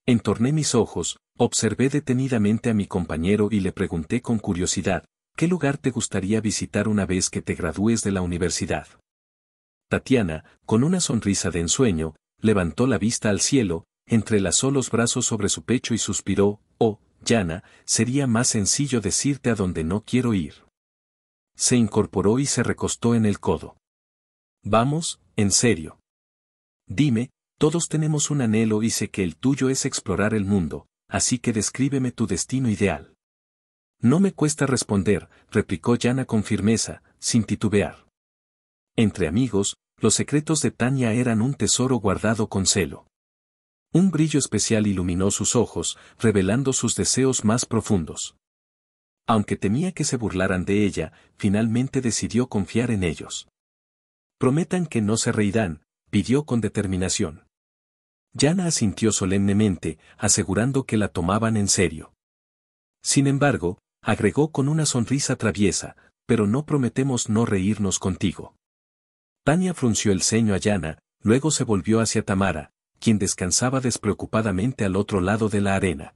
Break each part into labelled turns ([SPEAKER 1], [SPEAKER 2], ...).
[SPEAKER 1] Entorné mis ojos, observé detenidamente a mi compañero y le pregunté con curiosidad, ¿qué lugar te gustaría visitar una vez que te gradúes de la universidad? Tatiana, con una sonrisa de ensueño, levantó la vista al cielo, entrelazó los brazos sobre su pecho y suspiró, oh, Yana, sería más sencillo decirte a dónde no quiero ir. Se incorporó y se recostó en el codo. Vamos, en serio. Dime, todos tenemos un anhelo y sé que el tuyo es explorar el mundo, así que descríbeme tu destino ideal. No me cuesta responder, replicó Yana con firmeza, sin titubear. Entre amigos, los secretos de Tania eran un tesoro guardado con celo. Un brillo especial iluminó sus ojos, revelando sus deseos más profundos. Aunque temía que se burlaran de ella, finalmente decidió confiar en ellos. Prometan que no se reirán, pidió con determinación. Yana asintió solemnemente, asegurando que la tomaban en serio. Sin embargo, agregó con una sonrisa traviesa, pero no prometemos no reírnos contigo. Tania frunció el ceño a Yana, luego se volvió hacia Tamara, quien descansaba despreocupadamente al otro lado de la arena.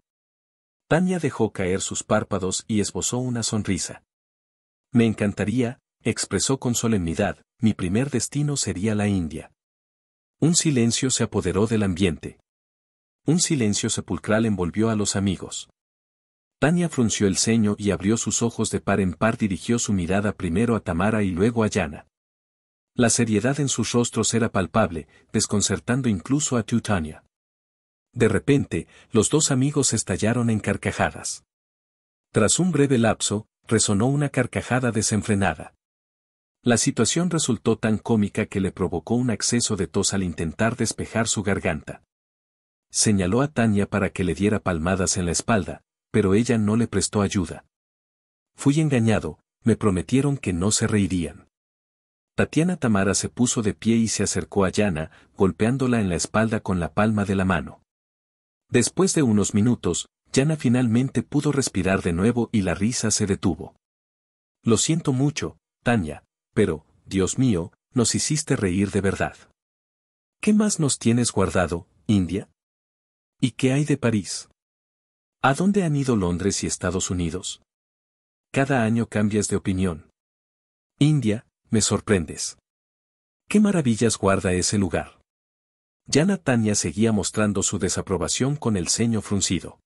[SPEAKER 1] Tania dejó caer sus párpados y esbozó una sonrisa. Me encantaría, expresó con solemnidad, mi primer destino sería la India. Un silencio se apoderó del ambiente. Un silencio sepulcral envolvió a los amigos. Tania frunció el ceño y abrió sus ojos de par en par, dirigió su mirada primero a Tamara y luego a Yana. La seriedad en sus rostros era palpable, desconcertando incluso a Tania. De repente, los dos amigos estallaron en carcajadas. Tras un breve lapso, resonó una carcajada desenfrenada. La situación resultó tan cómica que le provocó un acceso de tos al intentar despejar su garganta. Señaló a Tania para que le diera palmadas en la espalda, pero ella no le prestó ayuda. Fui engañado, me prometieron que no se reirían. Tamara se puso de pie y se acercó a Yana, golpeándola en la espalda con la palma de la mano. Después de unos minutos, Yana finalmente pudo respirar de nuevo y la risa se detuvo. Lo siento mucho, Tania, pero, Dios mío, nos hiciste reír de verdad. ¿Qué más nos tienes guardado, India? ¿Y qué hay de París? ¿A dónde han ido Londres y Estados Unidos? Cada año cambias de opinión. India, me sorprendes. ¿Qué maravillas guarda ese lugar? Yana Tania seguía mostrando su desaprobación con el ceño fruncido.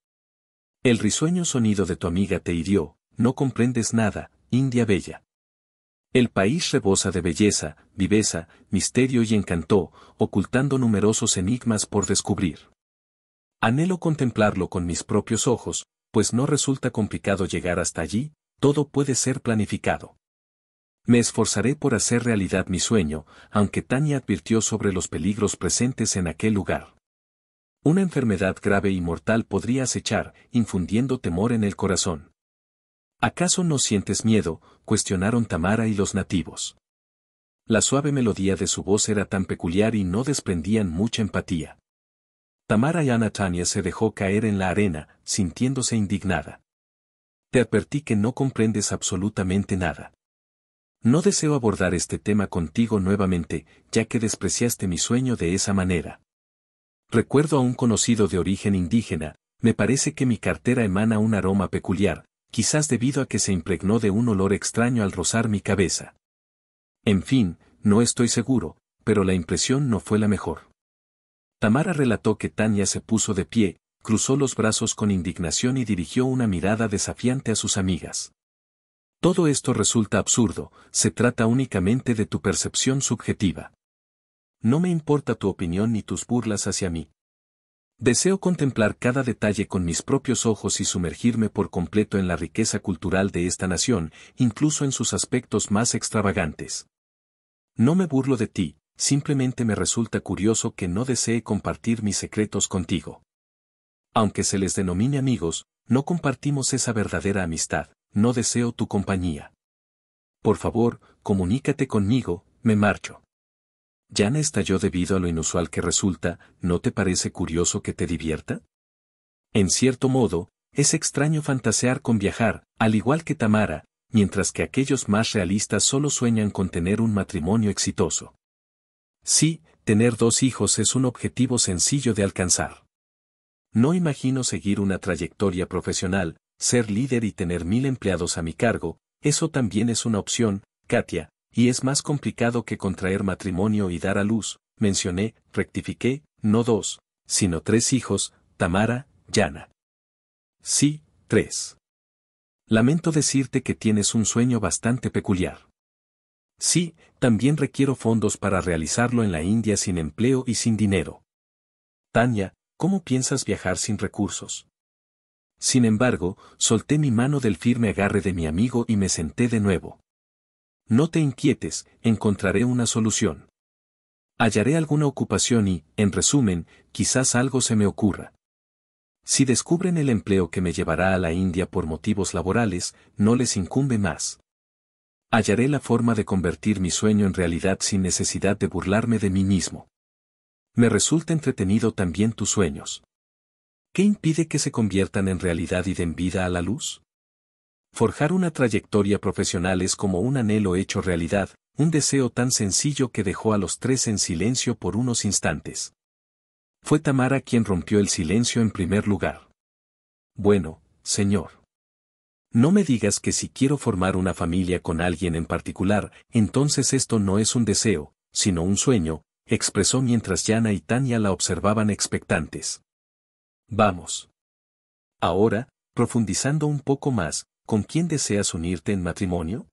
[SPEAKER 1] El risueño sonido de tu amiga te hirió, no comprendes nada, India bella. El país rebosa de belleza, viveza, misterio y encanto, ocultando numerosos enigmas por descubrir. Anhelo contemplarlo con mis propios ojos, pues no resulta complicado llegar hasta allí, todo puede ser planificado. Me esforzaré por hacer realidad mi sueño, aunque Tania advirtió sobre los peligros presentes en aquel lugar. Una enfermedad grave y mortal podría acechar, infundiendo temor en el corazón. ¿Acaso no sientes miedo?, cuestionaron Tamara y los nativos. La suave melodía de su voz era tan peculiar y no desprendían mucha empatía. Tamara y Tania se dejó caer en la arena, sintiéndose indignada. Te advertí que no comprendes absolutamente nada. No deseo abordar este tema contigo nuevamente, ya que despreciaste mi sueño de esa manera. Recuerdo a un conocido de origen indígena, me parece que mi cartera emana un aroma peculiar, quizás debido a que se impregnó de un olor extraño al rozar mi cabeza. En fin, no estoy seguro, pero la impresión no fue la mejor. Tamara relató que Tania se puso de pie, cruzó los brazos con indignación y dirigió una mirada desafiante a sus amigas. Todo esto resulta absurdo, se trata únicamente de tu percepción subjetiva. No me importa tu opinión ni tus burlas hacia mí. Deseo contemplar cada detalle con mis propios ojos y sumergirme por completo en la riqueza cultural de esta nación, incluso en sus aspectos más extravagantes. No me burlo de ti, simplemente me resulta curioso que no desee compartir mis secretos contigo. Aunque se les denomine amigos, no compartimos esa verdadera amistad. No deseo tu compañía. Por favor, comunícate conmigo, me marcho. Yana estalló debido a lo inusual que resulta, ¿no te parece curioso que te divierta? En cierto modo, es extraño fantasear con viajar, al igual que Tamara, mientras que aquellos más realistas solo sueñan con tener un matrimonio exitoso. Sí, tener 2 hijos es un objetivo sencillo de alcanzar. No imagino seguir una trayectoria profesional, ser líder y tener 1000 empleados a mi cargo, eso también es una opción, Katia, y es más complicado que contraer matrimonio y dar a luz, mencioné, rectifiqué, no 2, sino 3 hijos, Tamara, Yana. Sí, 3. Lamento decirte que tienes un sueño bastante peculiar. Sí, también requiero fondos para realizarlo en la India sin empleo y sin dinero. Tania, ¿cómo piensas viajar sin recursos? Sin embargo, solté mi mano del firme agarre de mi amigo y me senté de nuevo. No te inquietes, encontraré una solución. Hallaré alguna ocupación y, en resumen, quizás algo se me ocurra. Si descubren el empleo que me llevará a la India por motivos laborales, no les incumbe más. Hallaré la forma de convertir mi sueño en realidad sin necesidad de burlarme de mí mismo. Me resulta entretenido también tus sueños. ¿Qué impide que se conviertan en realidad y den vida a la luz? Forjar una trayectoria profesional es como un anhelo hecho realidad, un deseo tan sencillo que dejó a los 3 en silencio por unos instantes. Fue Tamara quien rompió el silencio en primer lugar. Bueno, señor. No me digas que si quiero formar una familia con alguien en particular, entonces esto no es un deseo, sino un sueño, expresó mientras Yana y Tania la observaban expectantes. Vamos. Ahora, profundizando un poco más, ¿con quién deseas unirte en matrimonio?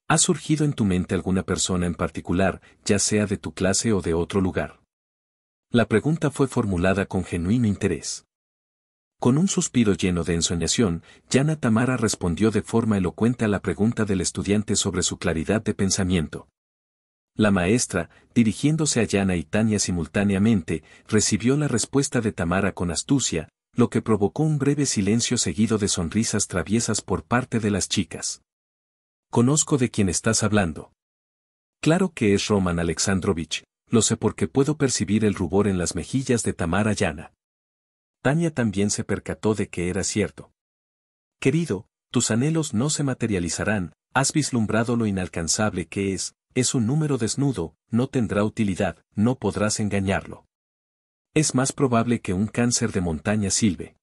[SPEAKER 1] ¿Ha surgido en tu mente alguna persona en particular, ya sea de tu clase o de otro lugar? La pregunta fue formulada con genuino interés. Con un suspiro lleno de ensoñación, Yana Tamara respondió de forma elocuente a la pregunta del estudiante sobre su claridad de pensamiento. La maestra, dirigiéndose a Yana y Tania simultáneamente, recibió la respuesta de Tamara con astucia, lo que provocó un breve silencio seguido de sonrisas traviesas por parte de las chicas. Conozco de quién estás hablando. Claro que es Roman Alexandrovich, lo sé porque puedo percibir el rubor en las mejillas de Tamara Yana. Tania también se percató de que era cierto. Querido, tus anhelos no se materializarán, has vislumbrado lo inalcanzable que es un número desnudo, no tendrá utilidad, no podrás engañarlo. Es más probable que un cáncer de montaña silbe.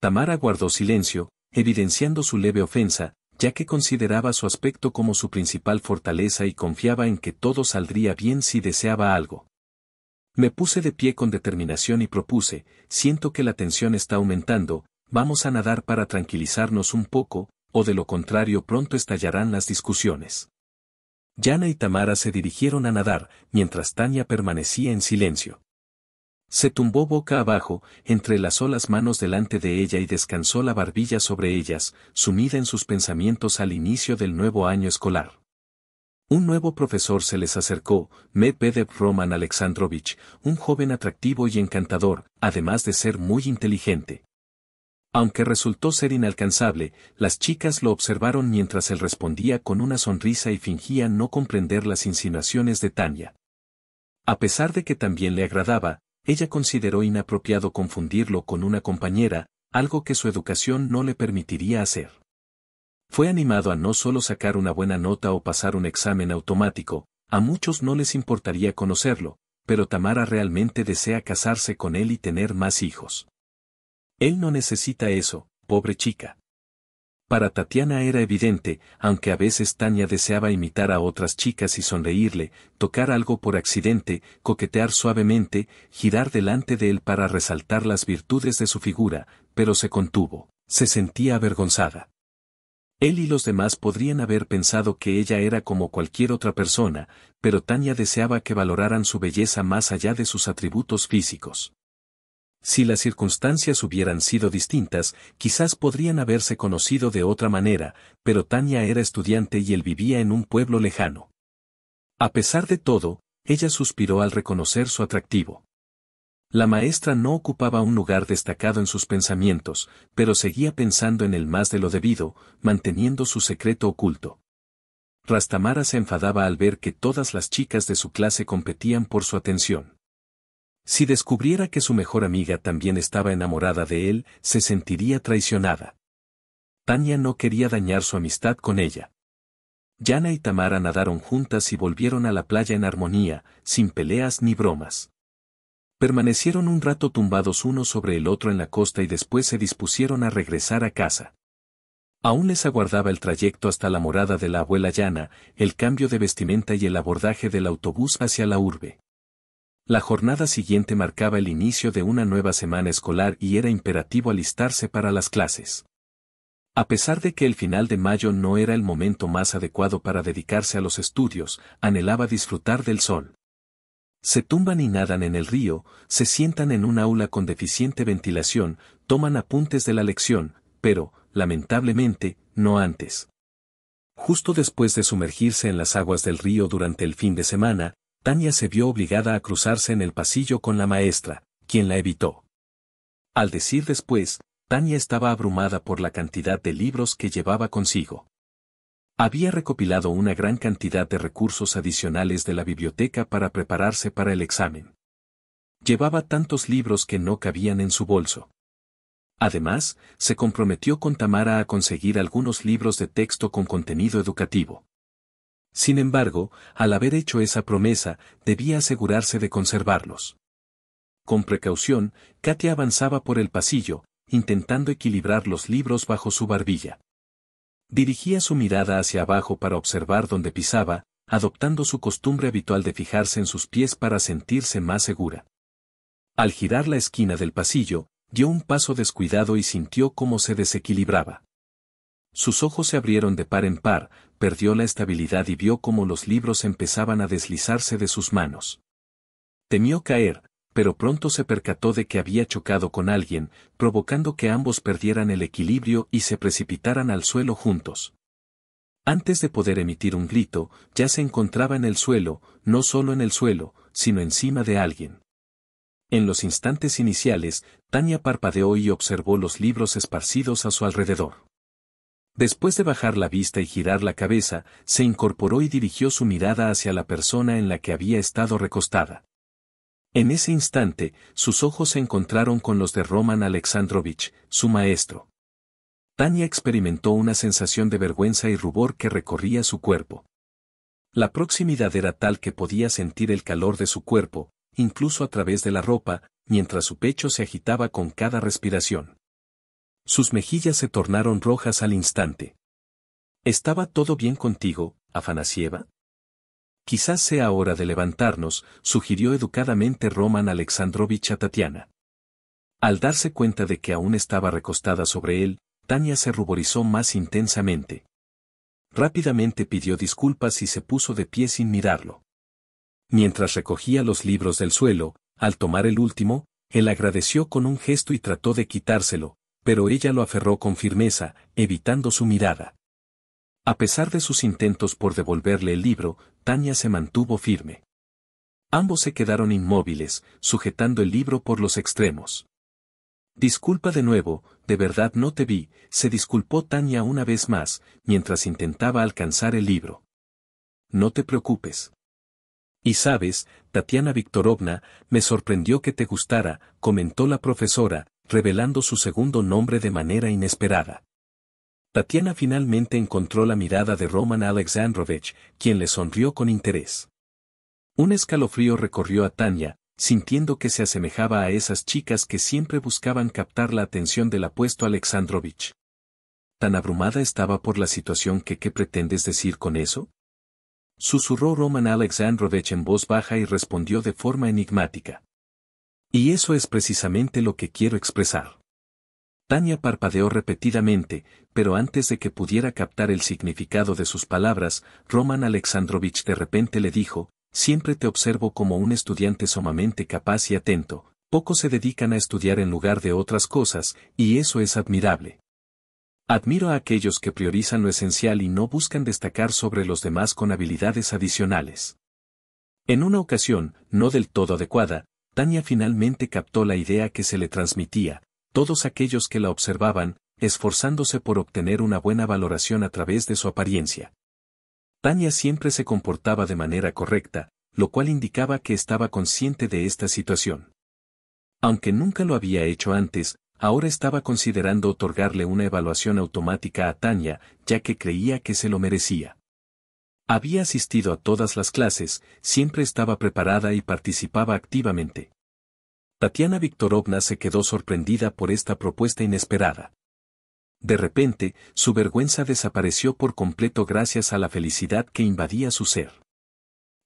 [SPEAKER 1] Tamara guardó silencio, evidenciando su leve ofensa, ya que consideraba su aspecto como su principal fortaleza y confiaba en que todo saldría bien si deseaba algo. Me puse de pie con determinación y propuse, siento que la tensión está aumentando, vamos a nadar para tranquilizarnos un poco, o de lo contrario pronto estallarán las discusiones. Yana y Tamara se dirigieron a nadar, mientras Tania permanecía en silencio. Se tumbó boca abajo, entrelazó las manos delante de ella y descansó la barbilla sobre ellas, sumida en sus pensamientos al inicio del nuevo año escolar. Un nuevo profesor se les acercó, Medvedev Roman Alexandrovich, un joven atractivo y encantador, además de ser muy inteligente. Aunque resultó ser inalcanzable, las chicas lo observaron mientras él respondía con una sonrisa y fingía no comprender las insinuaciones de Tania. A pesar de que también le agradaba, ella consideró inapropiado confundirlo con una compañera, algo que su educación no le permitiría hacer. Fue animado a no solo sacar una buena nota o pasar un examen automático, a muchos no les importaría conocerlo, pero Tamara realmente desea casarse con él y tener más hijos. Él no necesita eso, pobre chica. Para Tatiana era evidente, aunque a veces Tania deseaba imitar a otras chicas y sonreírle, tocar algo por accidente, coquetear suavemente, girar delante de él para resaltar las virtudes de su figura, pero se contuvo, se sentía avergonzada. Él y los demás podrían haber pensado que ella era como cualquier otra persona, pero Tania deseaba que valoraran su belleza más allá de sus atributos físicos. Si las circunstancias hubieran sido distintas, quizás podrían haberse conocido de otra manera, pero Tania era estudiante y él vivía en un pueblo lejano. A pesar de todo, ella suspiró al reconocer su atractivo. La maestra no ocupaba un lugar destacado en sus pensamientos, pero seguía pensando en él más de lo debido, manteniendo su secreto oculto. Rastamara se enfadaba al ver que todas las chicas de su clase competían por su atención. Si descubriera que su mejor amiga también estaba enamorada de él, se sentiría traicionada. Tania no quería dañar su amistad con ella. Yana y Tamara nadaron juntas y volvieron a la playa en armonía, sin peleas ni bromas. Permanecieron un rato tumbados uno sobre el otro en la costa y después se dispusieron a regresar a casa. Aún les aguardaba el trayecto hasta la morada de la abuela Yana, el cambio de vestimenta y el abordaje del autobús hacia la urbe. La jornada siguiente marcaba el inicio de una nueva semana escolar y era imperativo alistarse para las clases. A pesar de que el final de mayo no era el momento más adecuado para dedicarse a los estudios, anhelaba disfrutar del sol. Se tumban y nadan en el río, se sientan en un aula con deficiente ventilación, toman apuntes de la lección, pero, lamentablemente, no antes. Justo después de sumergirse en las aguas del río durante el fin de semana, Tania se vio obligada a cruzarse en el pasillo con la maestra, quien la evitó. Al decir después, Tania estaba abrumada por la cantidad de libros que llevaba consigo. Había recopilado una gran cantidad de recursos adicionales de la biblioteca para prepararse para el examen. Llevaba tantos libros que no cabían en su bolso. Además, se comprometió con Tamara a conseguir algunos libros de texto con contenido educativo. Sin embargo, al haber hecho esa promesa, debía asegurarse de conservarlos. Con precaución, Katia avanzaba por el pasillo, intentando equilibrar los libros bajo su barbilla. Dirigía su mirada hacia abajo para observar dónde pisaba, adoptando su costumbre habitual de fijarse en sus pies para sentirse más segura. Al girar la esquina del pasillo, dio un paso descuidado y sintió cómo se desequilibraba. Sus ojos se abrieron de par en par, perdió la estabilidad y vio cómo los libros empezaban a deslizarse de sus manos. Temió caer, pero pronto se percató de que había chocado con alguien, provocando que ambos perdieran el equilibrio y se precipitaran al suelo juntos. Antes de poder emitir un grito, ya se encontraba en el suelo, no solo en el suelo, sino encima de alguien. En los instantes iniciales, Tania parpadeó y observó los libros esparcidos a su alrededor. Después de bajar la vista y girar la cabeza, se incorporó y dirigió su mirada hacia la persona en la que había estado recostada. En ese instante, sus ojos se encontraron con los de Roman Alexandrovich, su maestro. Tania experimentó una sensación de vergüenza y rubor que recorría su cuerpo. La proximidad era tal que podía sentir el calor de su cuerpo, incluso a través de la ropa, mientras su pecho se agitaba con cada respiración. Sus mejillas se tornaron rojas al instante. ¿Estaba todo bien contigo, Afanasieva? Quizás sea hora de levantarnos, sugirió educadamente Roman Alexandrovich a Tatiana. Al darse cuenta de que aún estaba recostada sobre él, Tania se ruborizó más intensamente. Rápidamente pidió disculpas y se puso de pie sin mirarlo. Mientras recogía los libros del suelo, al tomar el último, él agradeció con un gesto y trató de quitárselo, pero ella lo aferró con firmeza, evitando su mirada. A pesar de sus intentos por devolverle el libro, Tania se mantuvo firme. Ambos se quedaron inmóviles, sujetando el libro por los extremos. Disculpa de nuevo, de verdad no te vi, se disculpó Tania una vez más, mientras intentaba alcanzar el libro. No te preocupes. Y sabes, Tatiana Viktorovna, me sorprendió que te gustara, comentó la profesora, revelando su segundo nombre de manera inesperada. Tatiana finalmente encontró la mirada de Roman Alexandrovich, quien le sonrió con interés. Un escalofrío recorrió a Tania, sintiendo que se asemejaba a esas chicas que siempre buscaban captar la atención del apuesto Alexandrovich. ¿Tan abrumada estaba por la situación que qué pretendes decir con eso? Susurró Roman Alexandrovich en voz baja y respondió de forma enigmática. Y eso es precisamente lo que quiero expresar. Tania parpadeó repetidamente, pero antes de que pudiera captar el significado de sus palabras, Roman Alexandrovich de repente le dijo, siempre te observo como un estudiante sumamente capaz y atento, pocos se dedican a estudiar en lugar de otras cosas, y eso es admirable. Admiro a aquellos que priorizan lo esencial y no buscan destacar sobre los demás con habilidades adicionales. En una ocasión, no del todo adecuada, Tania finalmente captó la idea que se le transmitía. Todos aquellos que la observaban, esforzándose por obtener una buena valoración a través de su apariencia. Tania siempre se comportaba de manera correcta, lo cual indicaba que estaba consciente de esta situación. Aunque nunca lo había hecho antes, ahora estaba considerando otorgarle una evaluación automática a Tania, ya que creía que se lo merecía. Había asistido a todas las clases, siempre estaba preparada y participaba activamente. Tatiana Viktorovna se quedó sorprendida por esta propuesta inesperada. De repente, su vergüenza desapareció por completo gracias a la felicidad que invadía su ser.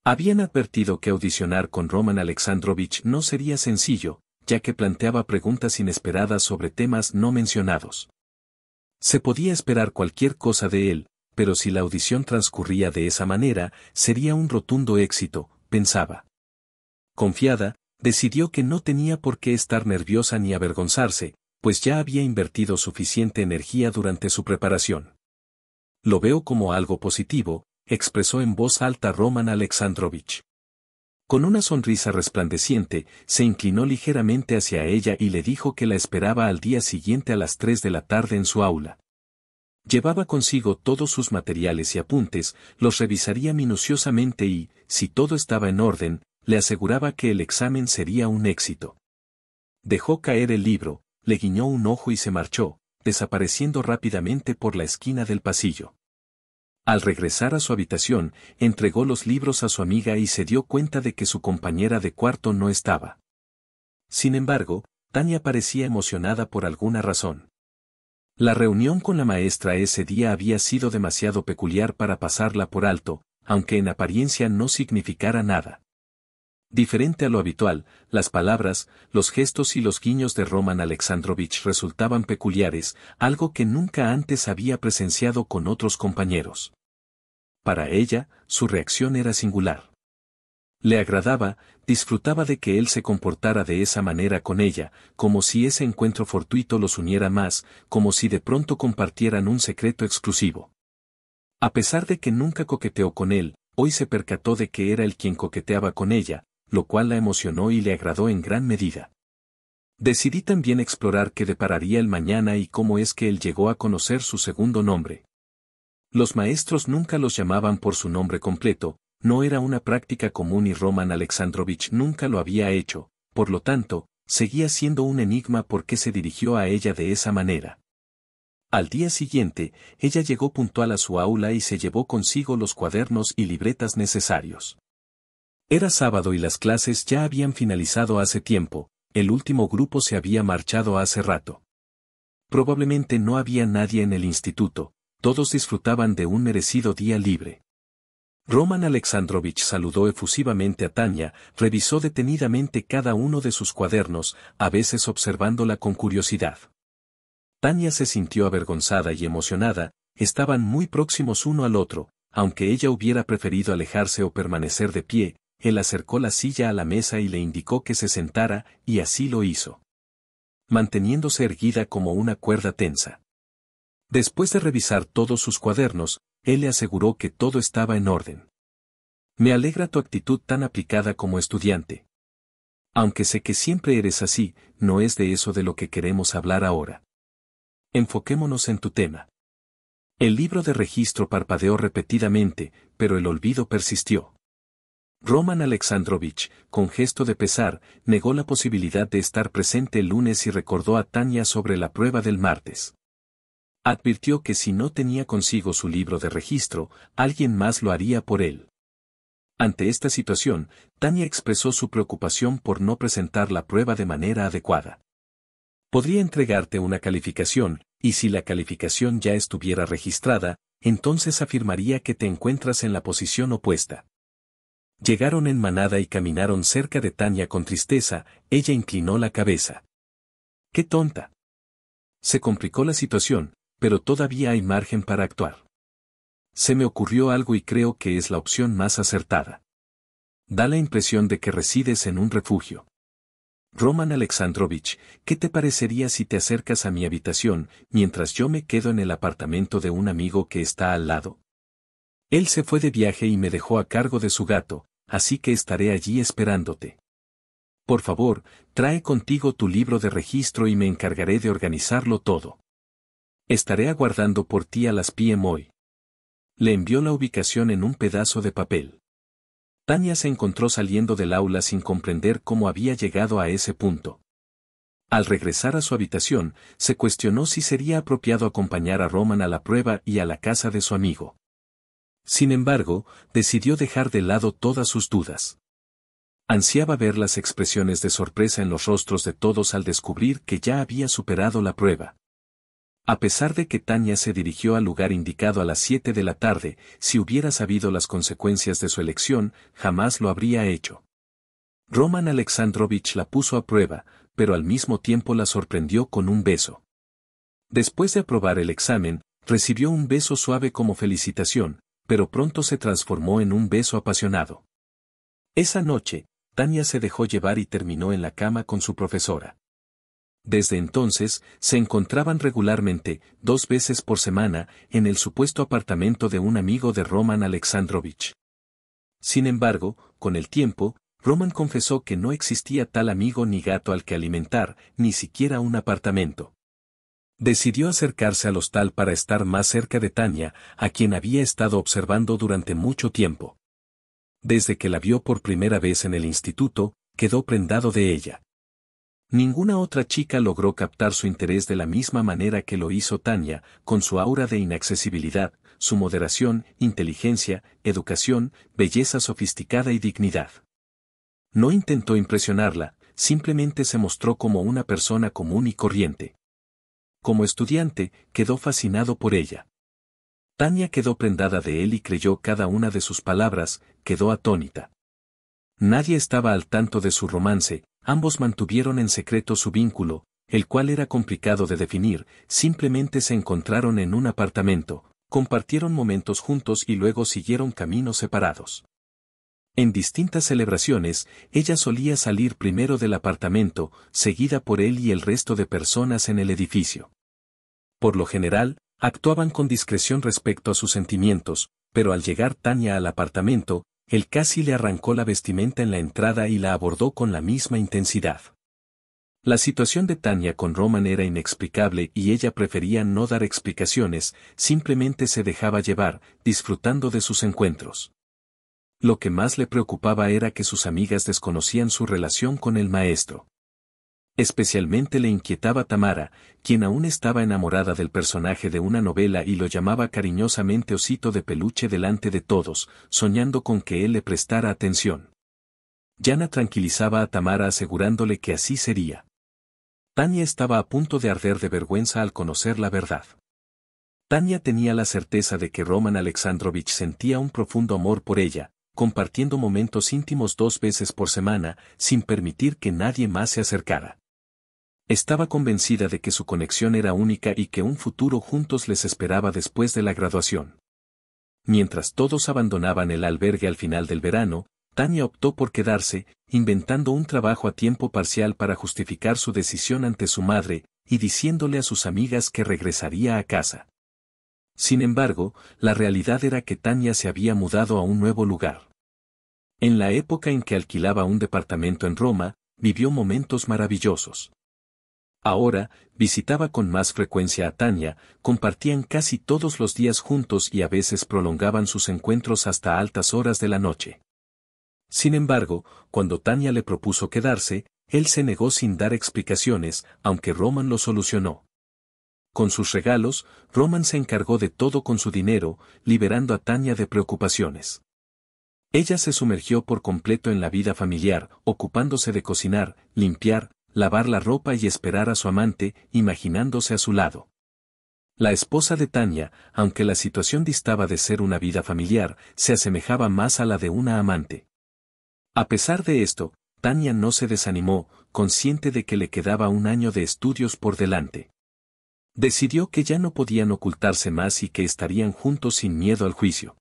[SPEAKER 1] Habían advertido que audicionar con Roman Alexandrovich no sería sencillo, ya que planteaba preguntas inesperadas sobre temas no mencionados. Se podía esperar cualquier cosa de él, pero si la audición transcurría de esa manera, sería un rotundo éxito, pensaba. Confiada, decidió que no tenía por qué estar nerviosa ni avergonzarse, pues ya había invertido suficiente energía durante su preparación. Lo veo como algo positivo, expresó en voz alta Roman Alexandrovich. Con una sonrisa resplandeciente, se inclinó ligeramente hacia ella y le dijo que la esperaba al día siguiente a las 3 de la tarde en su aula. Llevaba consigo todos sus materiales y apuntes, los revisaría minuciosamente y, si todo estaba en orden, le aseguraba que el examen sería un éxito. Dejó caer el libro, le guiñó un ojo y se marchó, desapareciendo rápidamente por la esquina del pasillo. Al regresar a su habitación, entregó los libros a su amiga y se dio cuenta de que su compañera de cuarto no estaba. Sin embargo, Tania parecía emocionada por alguna razón. La reunión con la maestra ese día había sido demasiado peculiar para pasarla por alto, aunque en apariencia no significara nada. Diferente a lo habitual, las palabras, los gestos y los guiños de Roman Alexandrovich resultaban peculiares, algo que nunca antes había presenciado con otros compañeros. Para ella, su reacción era singular. Le agradaba, disfrutaba de que él se comportara de esa manera con ella, como si ese encuentro fortuito los uniera más, como si de pronto compartieran un secreto exclusivo. A pesar de que nunca coqueteó con él, hoy se percató de que era él quien coqueteaba con ella, lo cual la emocionó y le agradó en gran medida. Decidí también explorar qué depararía el mañana y cómo es que él llegó a conocer su segundo nombre. Los maestros nunca los llamaban por su nombre completo, no era una práctica común y Roman Alexandrovich nunca lo había hecho, por lo tanto, seguía siendo un enigma por qué se dirigió a ella de esa manera. Al día siguiente, ella llegó puntual a su aula y se llevó consigo los cuadernos y libretas necesarios. Era sábado y las clases ya habían finalizado hace tiempo, el último grupo se había marchado hace rato. Probablemente no había nadie en el instituto, todos disfrutaban de un merecido día libre. Roman Alexandrovich saludó efusivamente a Tania, revisó detenidamente cada uno de sus cuadernos, a veces observándola con curiosidad. Tania se sintió avergonzada y emocionada, estaban muy próximos uno al otro, aunque ella hubiera preferido alejarse o permanecer de pie. Él acercó la silla a la mesa y le indicó que se sentara, y así lo hizo. Manteniéndose erguida como una cuerda tensa. Después de revisar todos sus cuadernos, él le aseguró que todo estaba en orden. Me alegra tu actitud tan aplicada como estudiante. Aunque sé que siempre eres así, no es de eso de lo que queremos hablar ahora. Enfoquémonos en tu tema. El libro de registro parpadeó repetidamente, pero el olvido persistió. Roman Alexandrovich, con gesto de pesar, negó la posibilidad de estar presente el lunes y recordó a Tania sobre la prueba del martes. Advirtió que si no tenía consigo su libro de registro, alguien más lo haría por él. Ante esta situación, Tania expresó su preocupación por no presentar la prueba de manera adecuada. Podría entregarte una calificación, y si la calificación ya estuviera registrada, entonces afirmaría que te encuentras en la posición opuesta. Llegaron en manada y caminaron cerca de Tania con tristeza, ella inclinó la cabeza. ¡Qué tonta! Se complicó la situación, pero todavía hay margen para actuar. Se me ocurrió algo y creo que es la opción más acertada. Da la impresión de que resides en un refugio. Roman Alexandrovich, ¿qué te parecería si te acercas a mi habitación, mientras yo me quedo en el apartamento de un amigo que está al lado? Él se fue de viaje y me dejó a cargo de su gato, así que estaré allí esperándote. Por favor, trae contigo tu libro de registro y me encargaré de organizarlo todo. Estaré aguardando por ti a las p.m. hoy. Le envió la ubicación en un pedazo de papel. Tania se encontró saliendo del aula sin comprender cómo había llegado a ese punto. Al regresar a su habitación, se cuestionó si sería apropiado acompañar a Roman a la prueba y a la casa de su amigo. Sin embargo, decidió dejar de lado todas sus dudas. Ansiaba ver las expresiones de sorpresa en los rostros de todos al descubrir que ya había superado la prueba. A pesar de que Tania se dirigió al lugar indicado a las 7 de la tarde, si hubiera sabido las consecuencias de su elección, jamás lo habría hecho. Roman Alexandrovich la puso a prueba, pero al mismo tiempo la sorprendió con un beso. Después de aprobar el examen, recibió un beso suave como felicitación, pero pronto se transformó en un beso apasionado. Esa noche, Tania se dejó llevar y terminó en la cama con su profesora. Desde entonces, se encontraban regularmente, 2 veces por semana, en el supuesto apartamento de un amigo de Roman Alexandrovich. Sin embargo, con el tiempo, Roman confesó que no existía tal amigo ni gato al que alimentar, ni siquiera un apartamento. Decidió acercarse al hostal para estar más cerca de Tania, a quien había estado observando durante mucho tiempo. Desde que la vio por primera vez en el instituto, quedó prendado de ella. Ninguna otra chica logró captar su interés de la misma manera que lo hizo Tania, con su aura de inaccesibilidad, su moderación, inteligencia, educación, belleza sofisticada y dignidad. No intentó impresionarla, simplemente se mostró como una persona común y corriente. Como estudiante, quedó fascinado por ella. Tania quedó prendada de él y creyó cada una de sus palabras, quedó atónita. Nadie estaba al tanto de su romance, ambos mantuvieron en secreto su vínculo, el cual era complicado de definir, simplemente se encontraron en un apartamento, compartieron momentos juntos y luego siguieron caminos separados. En distintas celebraciones, ella solía salir primero del apartamento, seguida por él y el resto de personas en el edificio. Por lo general, actuaban con discreción respecto a sus sentimientos, pero al llegar Tania al apartamento, él casi le arrancó la vestimenta en la entrada y la abordó con la misma intensidad. La situación de Tania con Roman era inexplicable y ella prefería no dar explicaciones, simplemente se dejaba llevar, disfrutando de sus encuentros. Lo que más le preocupaba era que sus amigas desconocían su relación con el maestro. Especialmente le inquietaba Tamara, quien aún estaba enamorada del personaje de una novela y lo llamaba cariñosamente osito de peluche delante de todos, soñando con que él le prestara atención. Yana tranquilizaba a Tamara asegurándole que así sería. Tania estaba a punto de arder de vergüenza al conocer la verdad. Tania tenía la certeza de que Roman Alexandrovich sentía un profundo amor por ella, compartiendo momentos íntimos 2 veces por semana, sin permitir que nadie más se acercara. Estaba convencida de que su conexión era única y que un futuro juntos les esperaba después de la graduación. Mientras todos abandonaban el albergue al final del verano, Tania optó por quedarse, inventando un trabajo a tiempo parcial para justificar su decisión ante su madre, y diciéndole a sus amigas que regresaría a casa. Sin embargo, la realidad era que Tania se había mudado a un nuevo lugar. En la época en que alquilaba un departamento en Roma, vivió momentos maravillosos. Ahora, visitaba con más frecuencia a Tania, compartían casi todos los días juntos y a veces prolongaban sus encuentros hasta altas horas de la noche. Sin embargo, cuando Tania le propuso quedarse, él se negó sin dar explicaciones, aunque Roman lo solucionó. Con sus regalos, Roman se encargó de todo con su dinero, liberando a Tania de preocupaciones. Ella se sumergió por completo en la vida familiar, ocupándose de cocinar, limpiar, lavar la ropa y esperar a su amante, imaginándose a su lado. La esposa de Tania, aunque la situación distaba de ser una vida familiar, se asemejaba más a la de una amante. A pesar de esto, Tania no se desanimó, consciente de que le quedaba un año de estudios por delante. Decidió que ya no podían ocultarse más y que estarían juntos sin miedo al juicio.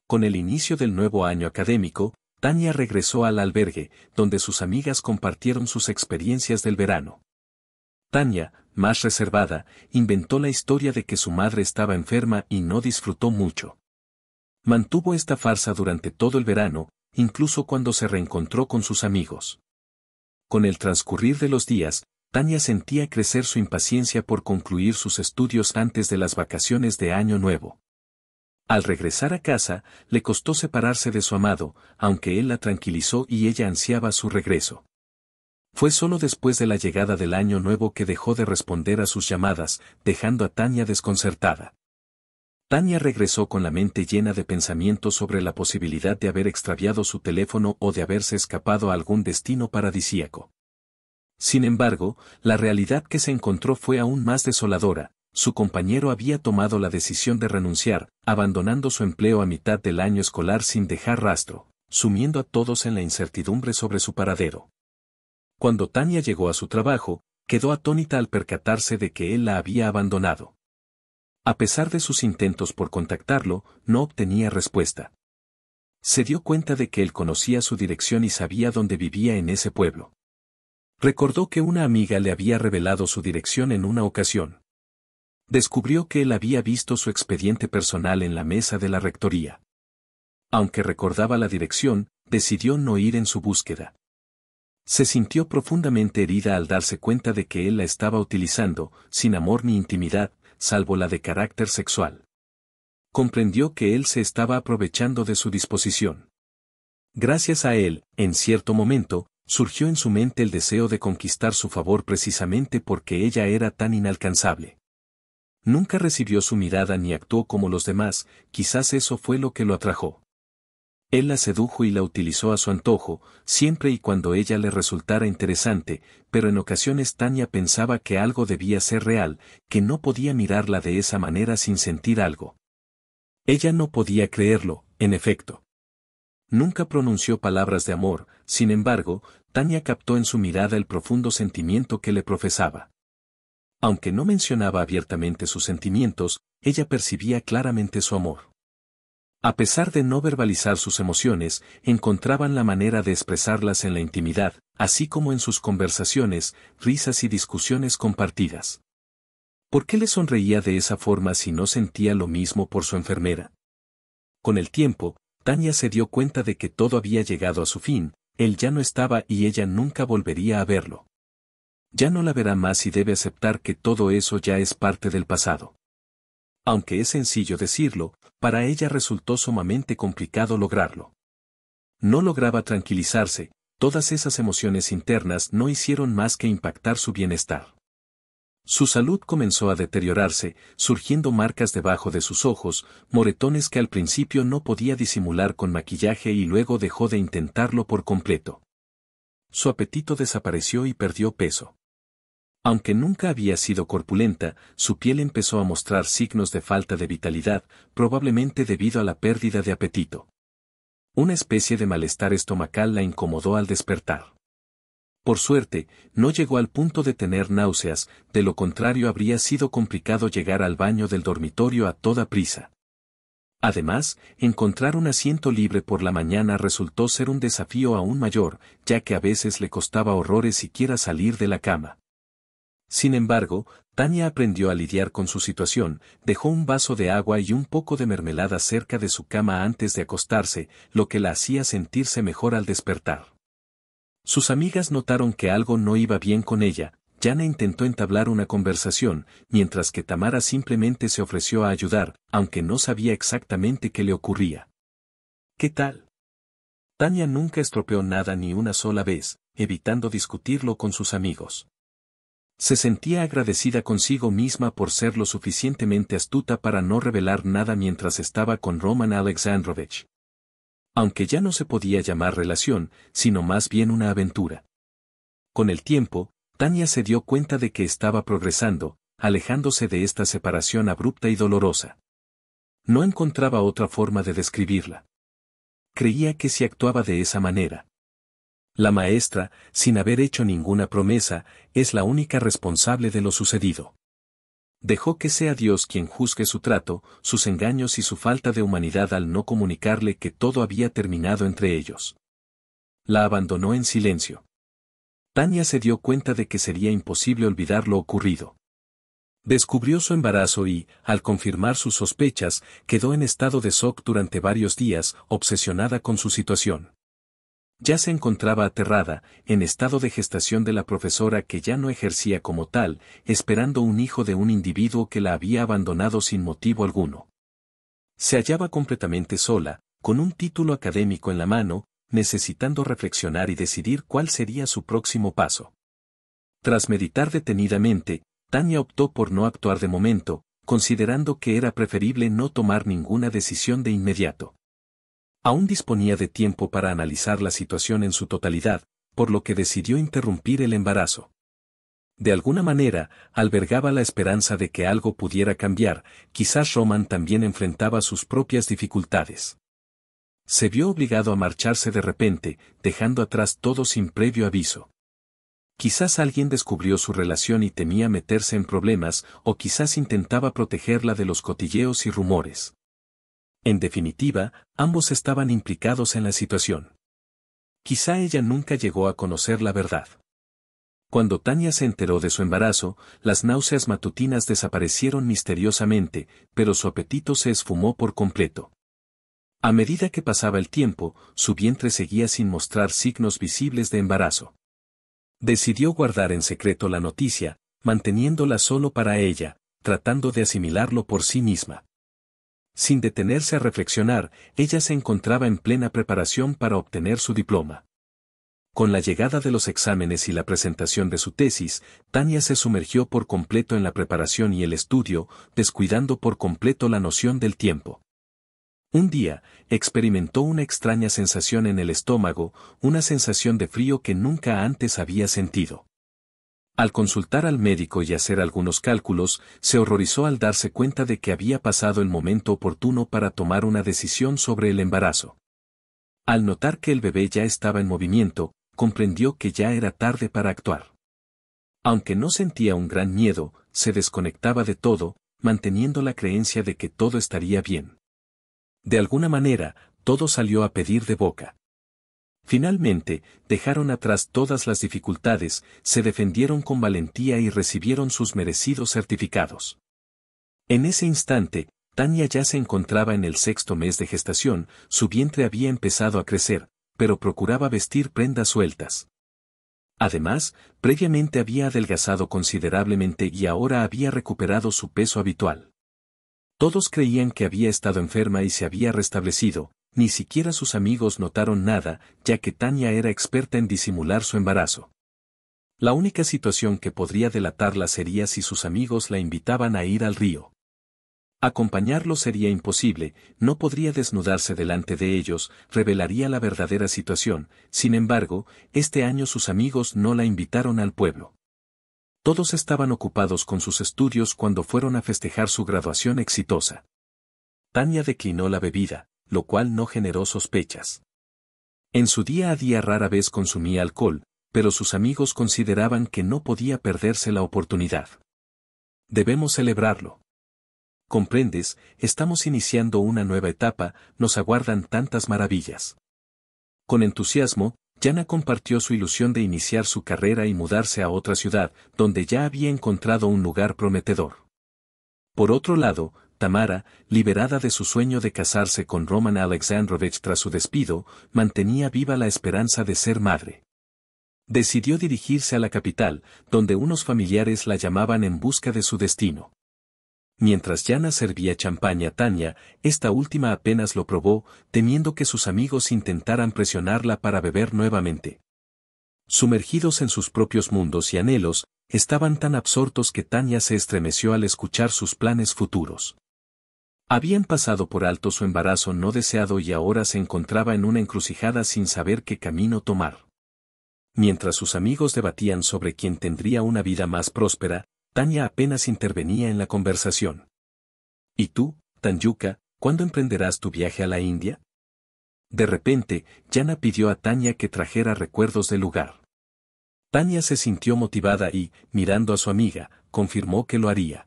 [SPEAKER 1] Con el inicio del nuevo año académico, Tania regresó al albergue, donde sus amigas compartieron sus experiencias del verano. Tania, más reservada, inventó la historia de que su madre estaba enferma y no disfrutó mucho. Mantuvo esta farsa durante todo el verano, incluso cuando se reencontró con sus amigos. Con el transcurrir de los días, Tania sentía crecer su impaciencia por concluir sus estudios antes de las vacaciones de Año Nuevo. Al regresar a casa, le costó separarse de su amado, aunque él la tranquilizó y ella ansiaba su regreso. Fue solo después de la llegada del Año Nuevo que dejó de responder a sus llamadas, dejando a Tania desconcertada. Tania regresó con la mente llena de pensamientos sobre la posibilidad de haber extraviado su teléfono o de haberse escapado a algún destino paradisíaco. Sin embargo, la realidad que se encontró fue aún más desoladora. Su compañero había tomado la decisión de renunciar, abandonando su empleo a mitad del año escolar sin dejar rastro, sumiendo a todos en la incertidumbre sobre su paradero. Cuando Tania llegó a su trabajo, quedó atónita al percatarse de que él la había abandonado. A pesar de sus intentos por contactarlo, no obtenía respuesta. Se dio cuenta de que él conocía su dirección y sabía dónde vivía en ese pueblo. Recordó que una amiga le había revelado su dirección en una ocasión. Descubrió que él había visto su expediente personal en la mesa de la rectoría. Aunque recordaba la dirección, decidió no ir en su búsqueda. Se sintió profundamente herida al darse cuenta de que él la estaba utilizando, sin amor ni intimidad, salvo la de carácter sexual. Comprendió que él se estaba aprovechando de su disposición. Gracias a él, en cierto momento, surgió en su mente el deseo de conquistar su favor precisamente porque ella era tan inalcanzable. Nunca recibió su mirada ni actuó como los demás, quizás eso fue lo que lo atrajo. Él la sedujo y la utilizó a su antojo, siempre y cuando ella le resultara interesante, pero en ocasiones Tania pensaba que algo debía ser real, que no podía mirarla de esa manera sin sentir algo. Ella no podía creerlo, en efecto. Nunca pronunció palabras de amor, sin embargo, Tania captó en su mirada el profundo sentimiento que le profesaba. Aunque no mencionaba abiertamente sus sentimientos, ella percibía claramente su amor. A pesar de no verbalizar sus emociones, encontraban la manera de expresarlas en la intimidad, así como en sus conversaciones, risas y discusiones compartidas. ¿Por qué le sonreía de esa forma si no sentía lo mismo por su enfermera? Con el tiempo, Tania se dio cuenta de que todo había llegado a su fin, él ya no estaba y ella nunca volvería a verlo. Ya no la verá más y debe aceptar que todo eso ya es parte del pasado. Aunque es sencillo decirlo, para ella resultó sumamente complicado lograrlo. No lograba tranquilizarse, todas esas emociones internas no hicieron más que impactar su bienestar. Su salud comenzó a deteriorarse, surgiendo marcas debajo de sus ojos, moretones que al principio no podía disimular con maquillaje y luego dejó de intentarlo por completo. Su apetito desapareció y perdió peso. Aunque nunca había sido corpulenta, su piel empezó a mostrar signos de falta de vitalidad, probablemente debido a la pérdida de apetito. Una especie de malestar estomacal la incomodó al despertar. Por suerte, no llegó al punto de tener náuseas, de lo contrario habría sido complicado llegar al baño del dormitorio a toda prisa. Además, encontrar un asiento libre por la mañana resultó ser un desafío aún mayor, ya que a veces le costaba horrores siquiera salir de la cama. Sin embargo, Tania aprendió a lidiar con su situación, dejó un vaso de agua y un poco de mermelada cerca de su cama antes de acostarse, lo que la hacía sentirse mejor al despertar. Sus amigas notaron que algo no iba bien con ella. Yana intentó entablar una conversación, mientras que Tamara simplemente se ofreció a ayudar, aunque no sabía exactamente qué le ocurría. ¿Qué tal? Tania nunca estropeó nada ni una sola vez, evitando discutirlo con sus amigos. Se sentía agradecida consigo misma por ser lo suficientemente astuta para no revelar nada mientras estaba con Roman Alexandrovich. Aunque ya no se podía llamar relación, sino más bien una aventura. Con el tiempo, Tania se dio cuenta de que estaba progresando, alejándose de esta separación abrupta y dolorosa. No encontraba otra forma de describirla. Creía que si actuaba de esa manera, la maestra, sin haber hecho ninguna promesa, es la única responsable de lo sucedido. Dejó que sea Dios quien juzgue su trato, sus engaños y su falta de humanidad al no comunicarle que todo había terminado entre ellos. La abandonó en silencio. Tania se dio cuenta de que sería imposible olvidar lo ocurrido. Descubrió su embarazo y, al confirmar sus sospechas, quedó en estado de shock durante varios días, obsesionada con su situación. Ya se encontraba aterrada, en estado de gestación de la profesora que ya no ejercía como tal, esperando un hijo de un individuo que la había abandonado sin motivo alguno. Se hallaba completamente sola, con un título académico en la mano, necesitando reflexionar y decidir cuál sería su próximo paso. Tras meditar detenidamente, Tania optó por no actuar de momento, considerando que era preferible no tomar ninguna decisión de inmediato. Aún disponía de tiempo para analizar la situación en su totalidad, por lo que decidió interrumpir el embarazo. De alguna manera, albergaba la esperanza de que algo pudiera cambiar, quizás Roman también enfrentaba sus propias dificultades. Se vio obligado a marcharse de repente, dejando atrás todo sin previo aviso. Quizás alguien descubrió su relación y temía meterse en problemas, o quizás intentaba protegerla de los cotilleos y rumores. En definitiva, ambos estaban implicados en la situación. Quizá ella nunca llegó a conocer la verdad. Cuando Tanya se enteró de su embarazo, las náuseas matutinas desaparecieron misteriosamente, pero su apetito se esfumó por completo. A medida que pasaba el tiempo, su vientre seguía sin mostrar signos visibles de embarazo. Decidió guardar en secreto la noticia, manteniéndola solo para ella, tratando de asimilarlo por sí misma. Sin detenerse a reflexionar, ella se encontraba en plena preparación para obtener su diploma. Con la llegada de los exámenes y la presentación de su tesis, Tanya se sumergió por completo en la preparación y el estudio, descuidando por completo la noción del tiempo. Un día, experimentó una extraña sensación en el estómago, una sensación de frío que nunca antes había sentido. Al consultar al médico y hacer algunos cálculos, se horrorizó al darse cuenta de que había pasado el momento oportuno para tomar una decisión sobre el embarazo. Al notar que el bebé ya estaba en movimiento, comprendió que ya era tarde para actuar. Aunque no sentía un gran miedo, se desconectaba de todo, manteniendo la creencia de que todo estaría bien. De alguna manera, todo salió a pedir de boca. Finalmente, dejaron atrás todas las dificultades, se defendieron con valentía y recibieron sus merecidos certificados. En ese instante, Tanya ya se encontraba en el 6º mes de gestación, su vientre había empezado a crecer, pero procuraba vestir prendas sueltas. Además, previamente había adelgazado considerablemente y ahora había recuperado su peso habitual. Todos creían que había estado enferma y se había restablecido, ni siquiera sus amigos notaron nada, ya que Tanya era experta en disimular su embarazo. La única situación que podría delatarla sería si sus amigos la invitaban a ir al río. Acompañarlo sería imposible, no podría desnudarse delante de ellos, revelaría la verdadera situación, sin embargo, este año sus amigos no la invitaron al pueblo. Todos estaban ocupados con sus estudios cuando fueron a festejar su graduación exitosa. Tanya declinó la bebida, lo cual no generó sospechas. En su día a día rara vez consumía alcohol, pero sus amigos consideraban que no podía perderse la oportunidad. Debemos celebrarlo. Comprendes, estamos iniciando una nueva etapa, nos aguardan tantas maravillas. Con entusiasmo, Jana compartió su ilusión de iniciar su carrera y mudarse a otra ciudad, donde ya había encontrado un lugar prometedor. Por otro lado, Tamara, liberada de su sueño de casarse con Roman Alexandrovich tras su despido, mantenía viva la esperanza de ser madre. Decidió dirigirse a la capital, donde unos familiares la llamaban en busca de su destino. Mientras Jana servía champaña a Tanya, esta última apenas lo probó, temiendo que sus amigos intentaran presionarla para beber nuevamente. Sumergidos en sus propios mundos y anhelos, estaban tan absortos que Tanya se estremeció al escuchar sus planes futuros. Habían pasado por alto su embarazo no deseado y ahora se encontraba en una encrucijada sin saber qué camino tomar. Mientras sus amigos debatían sobre quién tendría una vida más próspera, Tanya apenas intervenía en la conversación. ¿Y tú, Tanyuka, cuándo emprenderás tu viaje a la India? De repente, Jana pidió a Tanya que trajera recuerdos del lugar. Tanya se sintió motivada y, mirando a su amiga, confirmó que lo haría.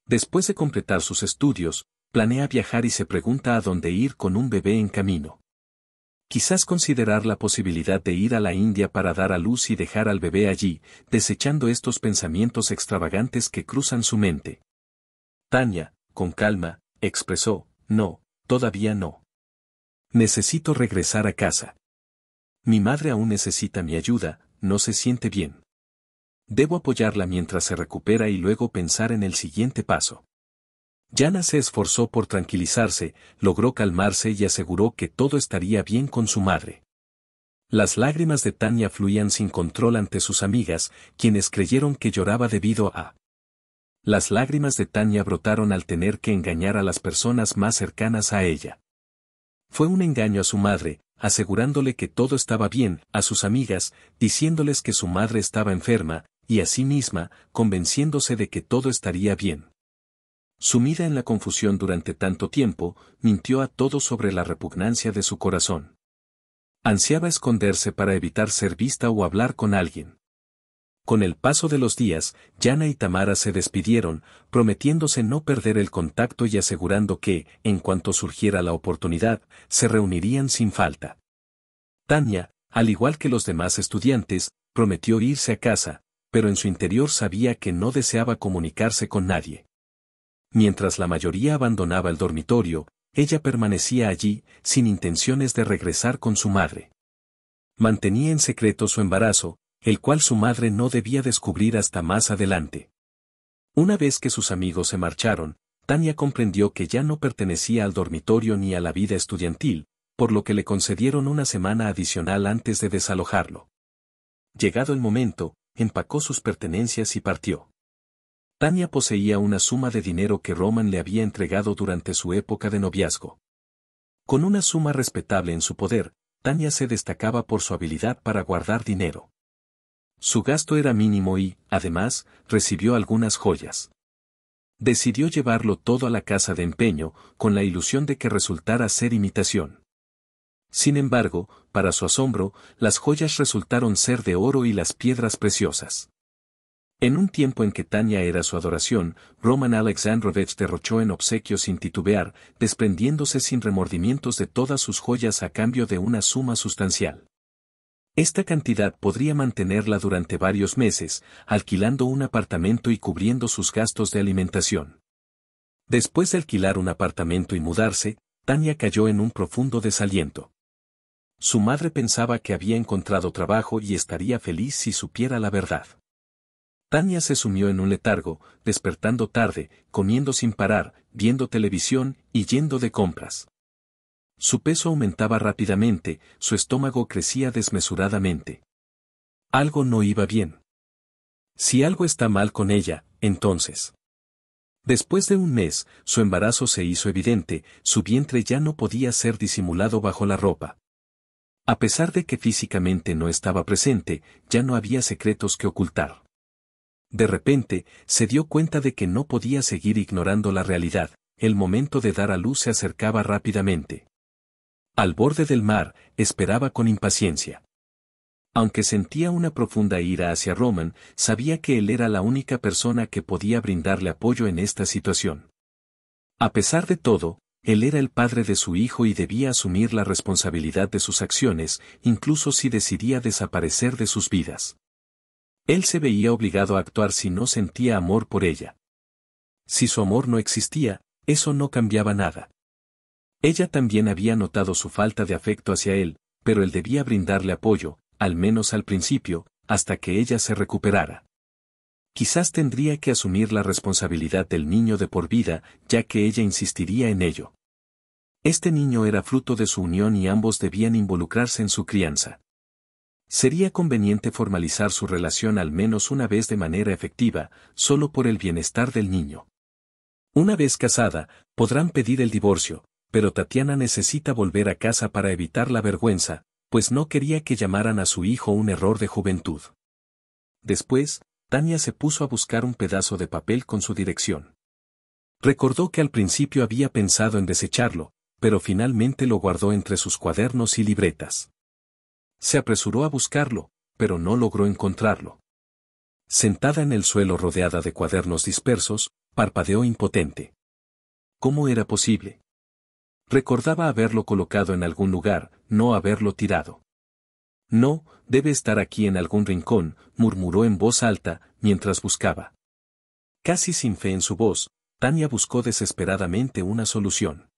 [SPEAKER 1] Después de completar sus estudios, planea viajar y se pregunta a dónde ir con un bebé en camino. Quizás considerar la posibilidad de ir a la India para dar a luz y dejar al bebé allí, desechando estos pensamientos extravagantes que cruzan su mente. Tanya, con calma, expresó, no, todavía no. Necesito regresar a casa. Mi madre aún necesita mi ayuda, no se siente bien. Debo apoyarla mientras se recupera y luego pensar en el siguiente paso. Jana se esforzó por tranquilizarse, logró calmarse y aseguró que todo estaría bien con su madre. Las lágrimas de Tanya fluían sin control ante sus amigas, quienes creyeron que lloraba debido a Las lágrimas de Tania brotaron al tener que engañar a las personas más cercanas a ella. Fue un engaño a su madre, asegurándole que todo estaba bien, a sus amigas, diciéndoles que su madre estaba enferma, y a sí misma, convenciéndose de que todo estaría bien. Sumida en la confusión durante tanto tiempo, mintió a todos sobre la repugnancia de su corazón. Ansiaba esconderse para evitar ser vista o hablar con alguien. Con el paso de los días, Yana y Tamara se despidieron, prometiéndose no perder el contacto y asegurando que, en cuanto surgiera la oportunidad, se reunirían sin falta. Tania, al igual que los demás estudiantes, prometió irse a casa, pero en su interior sabía que no deseaba comunicarse con nadie. Mientras la mayoría abandonaba el dormitorio, ella permanecía allí, sin intenciones de regresar con su madre. Mantenía en secreto su embarazo, el cual su madre no debía descubrir hasta más adelante. Una vez que sus amigos se marcharon, Tania comprendió que ya no pertenecía al dormitorio ni a la vida estudiantil, por lo que le concedieron una semana adicional antes de desalojarlo. Llegado el momento, empacó sus pertenencias y partió. Tania poseía una suma de dinero que Roman le había entregado durante su época de noviazgo. Con una suma respetable en su poder, Tania se destacaba por su habilidad para guardar dinero. Su gasto era mínimo y, además, recibió algunas joyas. Decidió llevarlo todo a la casa de empeño, con la ilusión de que resultara ser imitación. Sin embargo, para su asombro, las joyas resultaron ser de oro y las piedras preciosas. En un tiempo en que Tania era su adoración, Roman Alexandrovich derrochó en obsequios sin titubear, desprendiéndose sin remordimientos de todas sus joyas a cambio de una suma sustancial. Esta cantidad podría mantenerla durante varios meses, alquilando un apartamento y cubriendo sus gastos de alimentación. Después de alquilar un apartamento y mudarse, Tania cayó en un profundo desaliento. Su madre pensaba que había encontrado trabajo y estaría feliz si supiera la verdad. Tania se sumió en un letargo, despertando tarde, comiendo sin parar, viendo televisión y yendo de compras. Su peso aumentaba rápidamente, su estómago crecía desmesuradamente. Algo no iba bien. Si algo está mal con ella, entonces. Después de un mes, su embarazo se hizo evidente, su vientre ya no podía ser disimulado bajo la ropa. A pesar de que físicamente no estaba presente, ya no había secretos que ocultar. De repente, se dio cuenta de que no podía seguir ignorando la realidad, el momento de dar a luz se acercaba rápidamente. Al borde del mar, esperaba con impaciencia. Aunque sentía una profunda ira hacia Roman, sabía que él era la única persona que podía brindarle apoyo en esta situación. A pesar de todo, él era el padre de su hijo y debía asumir la responsabilidad de sus acciones, incluso si decidía desaparecer de sus vidas. Él se veía obligado a actuar si no sentía amor por ella. Si su amor no existía, eso no cambiaba nada. Ella también había notado su falta de afecto hacia él, pero él debía brindarle apoyo, al menos al principio, hasta que ella se recuperara. Quizás tendría que asumir la responsabilidad del niño de por vida, ya que ella insistiría en ello. Este niño era fruto de su unión y ambos debían involucrarse en su crianza. Sería conveniente formalizar su relación al menos una vez de manera efectiva, solo por el bienestar del niño. Una vez casada, podrán pedir el divorcio, pero Tatiana necesita volver a casa para evitar la vergüenza, pues no quería que llamaran a su hijo un error de juventud. Después, Tania se puso a buscar un pedazo de papel con su dirección. Recordó que al principio había pensado en desecharlo, pero finalmente lo guardó entre sus cuadernos y libretas. Se apresuró a buscarlo, pero no logró encontrarlo. Sentada en el suelo rodeada de cuadernos dispersos, parpadeó impotente. ¿Cómo era posible? Recordaba haberlo colocado en algún lugar, no haberlo tirado. No, debe estar aquí en algún rincón, murmuró en voz alta, mientras buscaba. Casi sin fe en su voz, Tania buscó desesperadamente una solución.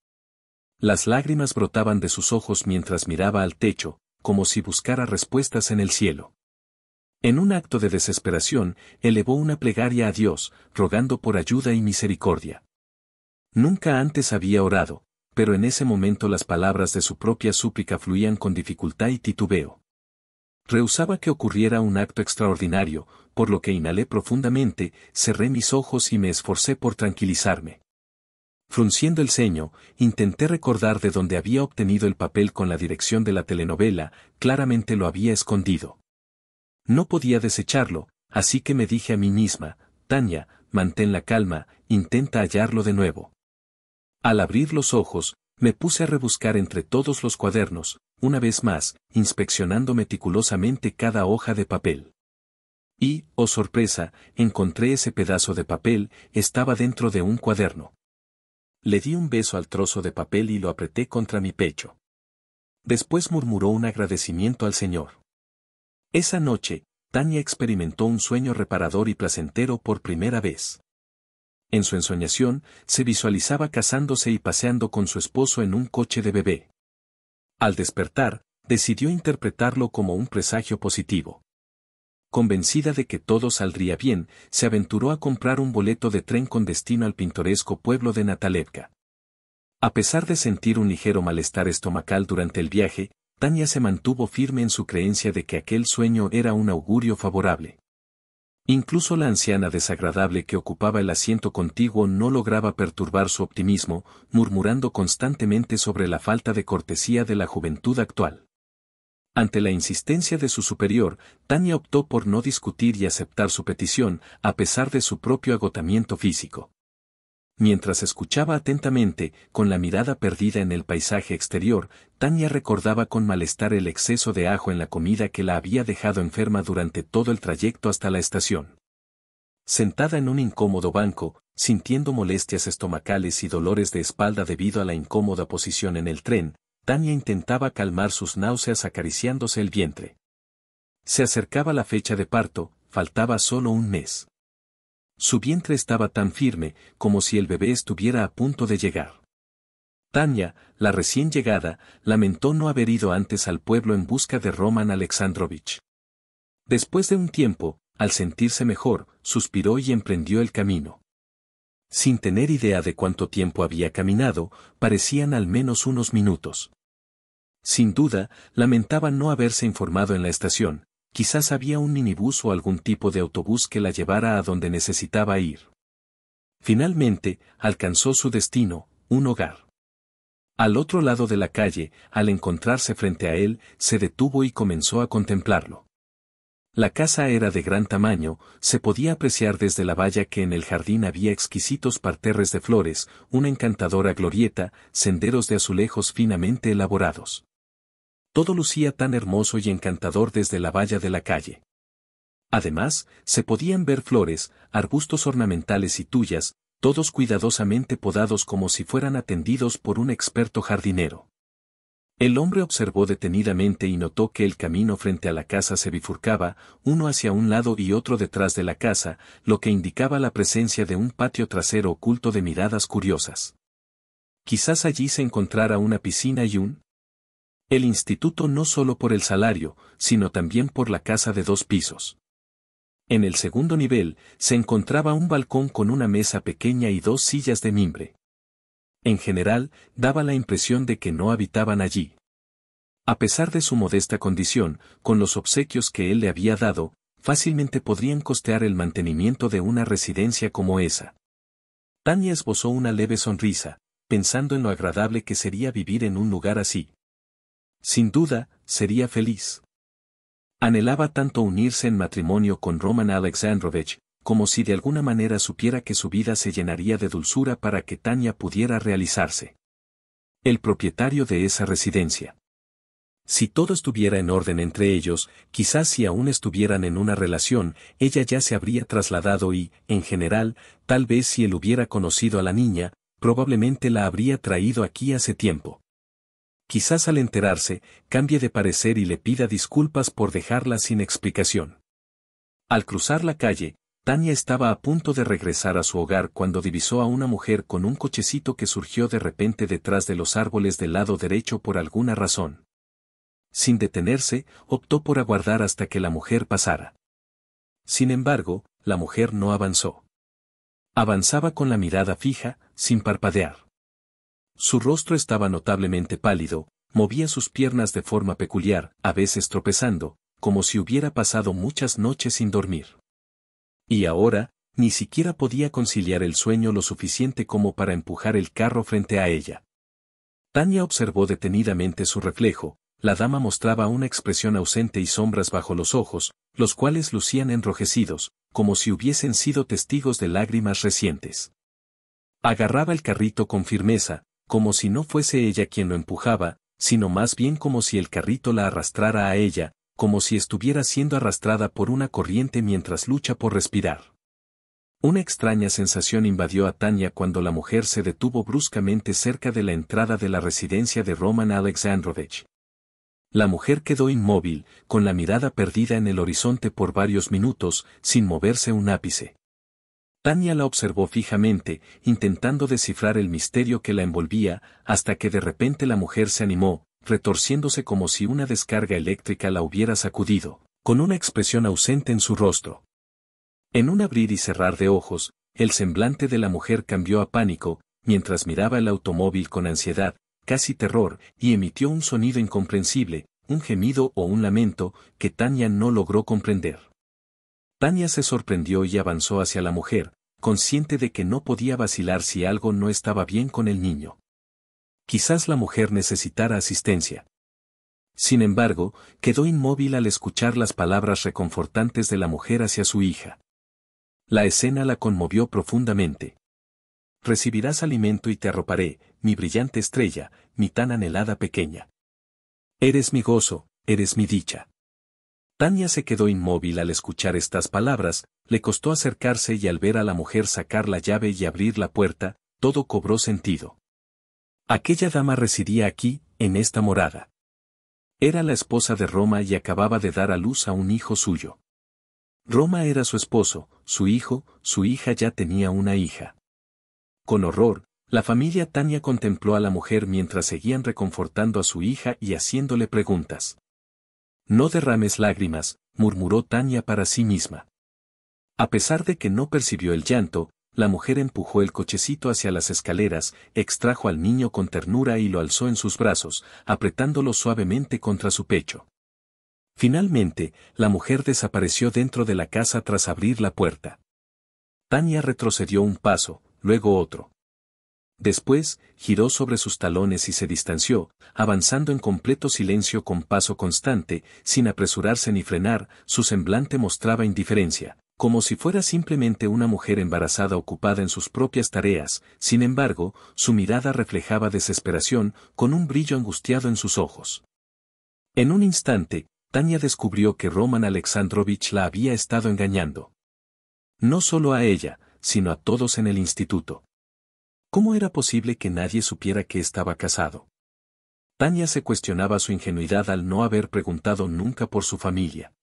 [SPEAKER 1] Las lágrimas brotaban de sus ojos mientras miraba al techo, como si buscara respuestas en el cielo. En un acto de desesperación, elevó una plegaria a Dios, rogando por ayuda y misericordia. Nunca antes había orado, pero en ese momento las palabras de su propia súplica fluían con dificultad y titubeo. Rehusaba que ocurriera un acto extraordinario, por lo que inhalé profundamente, cerré mis ojos y me esforcé por tranquilizarme. Frunciendo el ceño, intenté recordar de dónde había obtenido el papel con la dirección de la telenovela, claramente lo había escondido. No podía desecharlo, así que me dije a mí misma, Tania, mantén la calma, intenta hallarlo de nuevo. Al abrir los ojos, me puse a rebuscar entre todos los cuadernos, una vez más, inspeccionando meticulosamente cada hoja de papel. Y, oh sorpresa, encontré ese pedazo de papel, estaba dentro de un cuaderno. Le di un beso al trozo de papel y lo apreté contra mi pecho. Después murmuró un agradecimiento al Señor. Esa noche, Tania experimentó un sueño reparador y placentero por primera vez. En su ensoñación, se visualizaba casándose y paseando con su esposo en un coche de bebé. Al despertar, decidió interpretarlo como un presagio positivo. Convencida de que todo saldría bien, se aventuró a comprar un boleto de tren con destino al pintoresco pueblo de Natalevka. A pesar de sentir un ligero malestar estomacal durante el viaje, Tania se mantuvo firme en su creencia de que aquel sueño era un augurio favorable. Incluso la anciana desagradable que ocupaba el asiento contiguo no lograba perturbar su optimismo, murmurando constantemente sobre la falta de cortesía de la juventud actual. Ante la insistencia de su superior, Tania optó por no discutir y aceptar su petición, a pesar de su propio agotamiento físico. Mientras escuchaba atentamente, con la mirada perdida en el paisaje exterior, Tania recordaba con malestar el exceso de ajo en la comida que la había dejado enferma durante todo el trayecto hasta la estación. Sentada en un incómodo banco, sintiendo molestias estomacales y dolores de espalda debido a la incómoda posición en el tren, Tania intentaba calmar sus náuseas acariciándose el vientre. Se acercaba la fecha de parto, faltaba solo un mes. Su vientre estaba tan firme, como si el bebé estuviera a punto de llegar. Tania, la recién llegada, lamentó no haber ido antes al pueblo en busca de Roman Alexandrovich. Después de un tiempo, al sentirse mejor, suspiró y emprendió el camino. Sin tener idea de cuánto tiempo había caminado, parecían al menos unos minutos. Sin duda, lamentaba no haberse informado en la estación. Quizás había un minibús o algún tipo de autobús que la llevara a donde necesitaba ir. Finalmente, alcanzó su destino, un hogar. Al otro lado de la calle, al encontrarse frente a él, se detuvo y comenzó a contemplarlo. La casa era de gran tamaño, se podía apreciar desde la valla que en el jardín había exquisitos parterres de flores, una encantadora glorieta, senderos de azulejos finamente elaborados. Todo lucía tan hermoso y encantador desde la valla de la calle. Además, se podían ver flores, arbustos ornamentales y tuyas, todos cuidadosamente podados como si fueran atendidos por un experto jardinero. El hombre observó detenidamente y notó que el camino frente a la casa se bifurcaba, uno hacia un lado y otro detrás de la casa, lo que indicaba la presencia de un patio trasero oculto de miradas curiosas. Quizás allí se encontrara una piscina y el instituto no solo por el salario, sino también por la casa de 2 pisos. En el segundo nivel, se encontraba un balcón con una mesa pequeña y 2 sillas de mimbre. En general, daba la impresión de que no habitaban allí. A pesar de su modesta condición, con los obsequios que él le había dado, fácilmente podrían costear el mantenimiento de una residencia como esa. Tania esbozó una leve sonrisa, pensando en lo agradable que sería vivir en un lugar así. Sin duda, sería feliz. Anhelaba tanto unirse en matrimonio con Roman Alexandrovich, como si de alguna manera supiera que su vida se llenaría de dulzura para que Tania pudiera realizarse. El propietario de esa residencia. Si todo estuviera en orden entre ellos, quizás si aún estuvieran en una relación, ella ya se habría trasladado y, en general, tal vez si él hubiera conocido a la niña, probablemente la habría traído aquí hace tiempo. Quizás al enterarse, cambie de parecer y le pida disculpas por dejarla sin explicación. Al cruzar la calle, Tania estaba a punto de regresar a su hogar cuando divisó a una mujer con un cochecito que surgió de repente detrás de los árboles del lado derecho por alguna razón. Sin detenerse, optó por aguardar hasta que la mujer pasara. Sin embargo, la mujer no avanzó. Avanzaba con la mirada fija, sin parpadear. Su rostro estaba notablemente pálido, movía sus piernas de forma peculiar, a veces tropezando, como si hubiera pasado muchas noches sin dormir. Y ahora, ni siquiera podía conciliar el sueño lo suficiente como para empujar el carro frente a ella. Tania observó detenidamente su reflejo. La dama mostraba una expresión ausente y sombras bajo los ojos, los cuales lucían enrojecidos, como si hubiesen sido testigos de lágrimas recientes. Agarraba el carrito con firmeza, como si no fuese ella quien lo empujaba, sino más bien como si el carrito la arrastrara a ella, como si estuviera siendo arrastrada por una corriente mientras lucha por respirar. Una extraña sensación invadió a Tania cuando la mujer se detuvo bruscamente cerca de la entrada de la residencia de Roman Alexandrovich. La mujer quedó inmóvil, con la mirada perdida en el horizonte por varios minutos, sin moverse un ápice. Tania la observó fijamente, intentando descifrar el misterio que la envolvía, hasta que de repente la mujer se animó, retorciéndose como si una descarga eléctrica la hubiera sacudido, con una expresión ausente en su rostro. En un abrir y cerrar de ojos, el semblante de la mujer cambió a pánico, mientras miraba el automóvil con ansiedad, casi terror, y emitió un sonido incomprensible, un gemido o un lamento, que Tania no logró comprender. Tania se sorprendió y avanzó hacia la mujer, consciente de que no podía vacilar si algo no estaba bien con el niño. Quizás la mujer necesitara asistencia. Sin embargo, quedó inmóvil al escuchar las palabras reconfortantes de la mujer hacia su hija. La escena la conmovió profundamente. Recibirás alimento y te arroparé, mi brillante estrella, mi tan anhelada pequeña. Eres mi gozo, eres mi dicha. Tania se quedó inmóvil al escuchar estas palabras, le costó acercarse y al ver a la mujer sacar la llave y abrir la puerta, todo cobró sentido. Aquella dama residía aquí, en esta morada. Era la esposa de Roma y acababa de dar a luz a un hijo suyo. Roma era su esposo, su hijo, su hija ya tenía una hija. Con horror, la familia Tania contempló a la mujer mientras seguían reconfortando a su hija y haciéndole preguntas. No derrames lágrimas, murmuró Tania para sí misma. A pesar de que no percibió el llanto, la mujer empujó el cochecito hacia las escaleras, extrajo al niño con ternura y lo alzó en sus brazos, apretándolo suavemente contra su pecho. Finalmente, la mujer desapareció dentro de la casa tras abrir la puerta. Tania retrocedió un paso, luego otro. Después, giró sobre sus talones y se distanció, avanzando en completo silencio con paso constante, sin apresurarse ni frenar. Su semblante mostraba indiferencia, como si fuera simplemente una mujer embarazada ocupada en sus propias tareas. Sin embargo, su mirada reflejaba desesperación, con un brillo angustiado en sus ojos. En un instante, Tania descubrió que Roman Alexandrovich la había estado engañando. No solo a ella, sino a todos en el instituto. ¿Cómo era posible que nadie supiera que estaba casado? Tania se cuestionaba su ingenuidad al no haber preguntado nunca por su familia.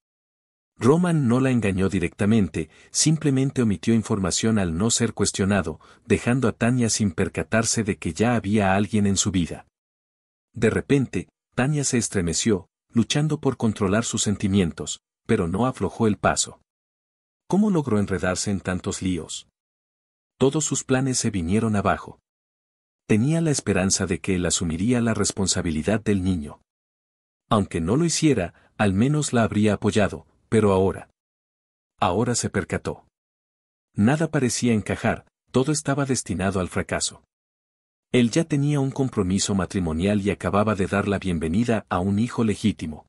[SPEAKER 1] Roman no la engañó directamente, simplemente omitió información al no ser cuestionado, dejando a Tania sin percatarse de que ya había alguien en su vida. De repente, Tania se estremeció, luchando por controlar sus sentimientos, pero no aflojó el paso. ¿Cómo logró enredarse en tantos líos? Todos sus planes se vinieron abajo. Tenía la esperanza de que él asumiría la responsabilidad del niño. Aunque no lo hiciera, al menos la habría apoyado, pero ahora se percató. Nada parecía encajar, todo estaba destinado al fracaso. Él ya tenía un compromiso matrimonial y acababa de dar la bienvenida a un hijo legítimo.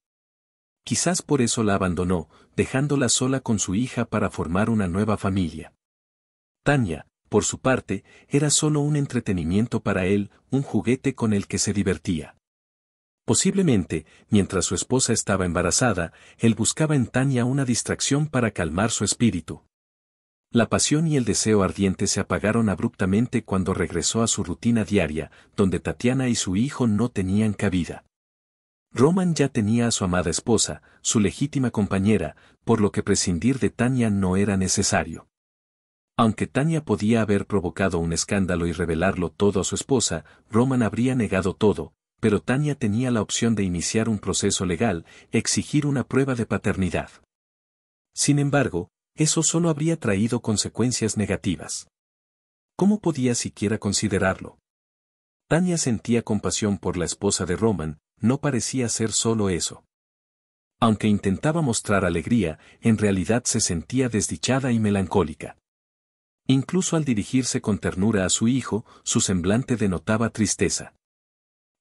[SPEAKER 1] Quizás por eso la abandonó, dejándola sola con su hija para formar una nueva familia. Tania, por su parte, era solo un entretenimiento para él, un juguete con el que se divertía. Posiblemente, mientras su esposa estaba embarazada, él buscaba en Tania una distracción para calmar su espíritu. La pasión y el deseo ardiente se apagaron abruptamente cuando regresó a su rutina diaria, donde Tatiana y su hijo no tenían cabida. Roman ya tenía a su amada esposa, su legítima compañera, por lo que prescindir de Tania no era necesario. Aunque Tania podía haber provocado un escándalo y revelarlo todo a su esposa, Roman habría negado todo, pero Tania tenía la opción de iniciar un proceso legal, exigir una prueba de paternidad. Sin embargo, eso solo habría traído consecuencias negativas. ¿Cómo podía siquiera considerarlo? Tania sentía compasión por la esposa de Roman, no parecía ser solo eso. Aunque intentaba mostrar alegría, en realidad se sentía desdichada y melancólica. Incluso al dirigirse con ternura a su hijo, su semblante denotaba tristeza.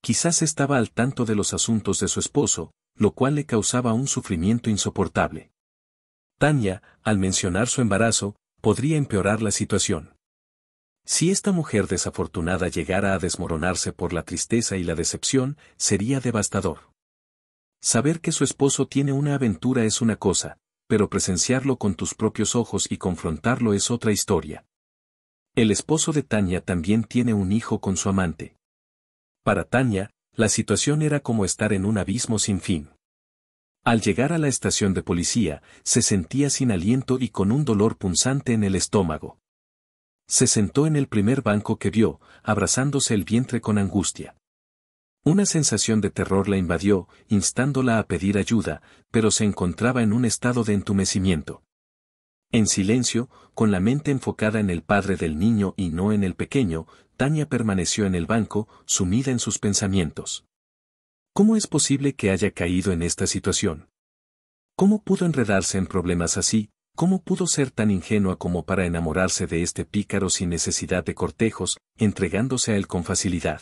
[SPEAKER 1] Quizás estaba al tanto de los asuntos de su esposo, lo cual le causaba un sufrimiento insoportable. Tanya, al mencionar su embarazo, podría empeorar la situación. Si esta mujer desafortunada llegara a desmoronarse por la tristeza y la decepción, sería devastador. Saber que su esposo tiene una aventura es una cosa, pero presenciarlo con tus propios ojos y confrontarlo es otra historia. El esposo de Tanya también tiene un hijo con su amante. Para Tanya, la situación era como estar en un abismo sin fin. Al llegar a la estación de policía, se sentía sin aliento y con un dolor punzante en el estómago. Se sentó en el primer banco que vio, abrazándose el vientre con angustia. Una sensación de terror la invadió, instándola a pedir ayuda, pero se encontraba en un estado de entumecimiento. En silencio, con la mente enfocada en el padre del niño y no en el pequeño, Tanya permaneció en el banco, sumida en sus pensamientos. ¿Cómo es posible que haya caído en esta situación? ¿Cómo pudo enredarse en problemas así? ¿Cómo pudo ser tan ingenua como para enamorarse de este pícaro sin necesidad de cortejos, entregándose a él con facilidad?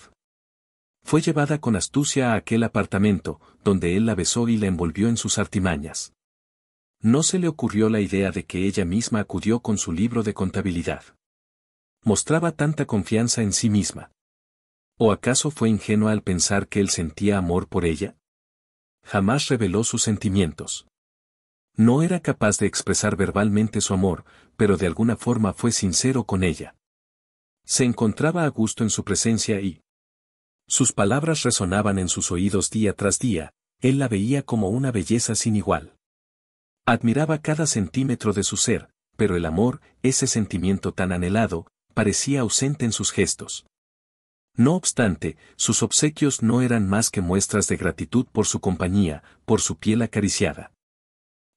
[SPEAKER 1] Fue llevada con astucia a aquel apartamento, donde él la besó y la envolvió en sus artimañas. No se le ocurrió la idea de que ella misma acudió con su libro de contabilidad. Mostraba tanta confianza en sí misma. ¿O acaso fue ingenua al pensar que él sentía amor por ella? Jamás reveló sus sentimientos. No era capaz de expresar verbalmente su amor, pero de alguna forma fue sincero con ella. Se encontraba a gusto en su presencia y sus palabras resonaban en sus oídos día tras día, él la veía como una belleza sin igual. Admiraba cada centímetro de su ser, pero el amor, ese sentimiento tan anhelado, parecía ausente en sus gestos. No obstante, sus obsequios no eran más que muestras de gratitud por su compañía, por su piel acariciada.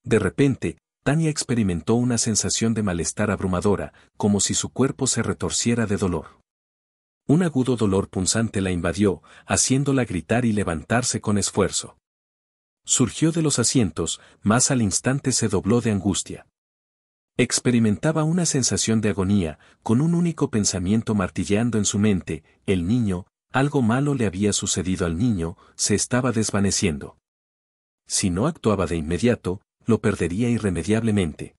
[SPEAKER 1] De repente, Tanya experimentó una sensación de malestar abrumadora, como si su cuerpo se retorciera de dolor. Un agudo dolor punzante la invadió, haciéndola gritar y levantarse con esfuerzo. Surgió de los asientos, mas al instante se dobló de angustia. Experimentaba una sensación de agonía, con un único pensamiento martilleando en su mente: el niño, algo malo le había sucedido al niño, se estaba desvaneciendo. Si no actuaba de inmediato, lo perdería irremediablemente.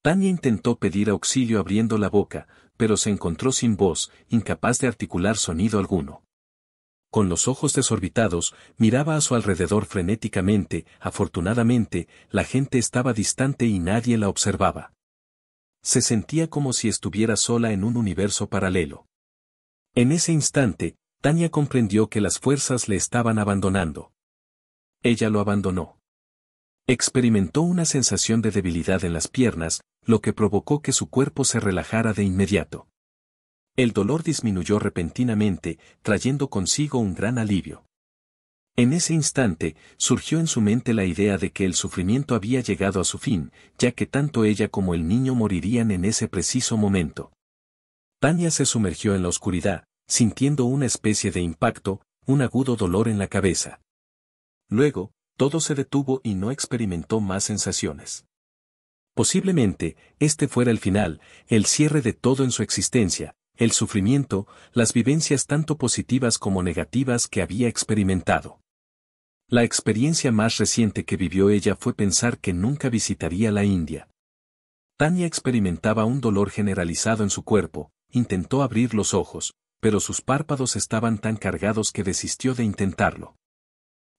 [SPEAKER 1] Tanya intentó pedir auxilio abriendo la boca, pero se encontró sin voz, incapaz de articular sonido alguno. Con los ojos desorbitados, miraba a su alrededor frenéticamente. Afortunadamente, la gente estaba distante y nadie la observaba. Se sentía como si estuviera sola en un universo paralelo. En ese instante, Tanya comprendió que las fuerzas le estaban abandonando. Ella lo abandonó. Experimentó una sensación de debilidad en las piernas, lo que provocó que su cuerpo se relajara de inmediato. El dolor disminuyó repentinamente, trayendo consigo un gran alivio. En ese instante, surgió en su mente la idea de que el sufrimiento había llegado a su fin, ya que tanto ella como el niño morirían en ese preciso momento. Tanya se sumergió en la oscuridad, sintiendo una especie de impacto, un agudo dolor en la cabeza. Luego, todo se detuvo y no experimentó más sensaciones. Posiblemente, este fuera el final, el cierre de todo en su existencia, el sufrimiento, las vivencias tanto positivas como negativas que había experimentado. La experiencia más reciente que vivió ella fue pensar que nunca visitaría la India. Tanya experimentaba un dolor generalizado en su cuerpo, intentó abrir los ojos, pero sus párpados estaban tan cargados que desistió de intentarlo.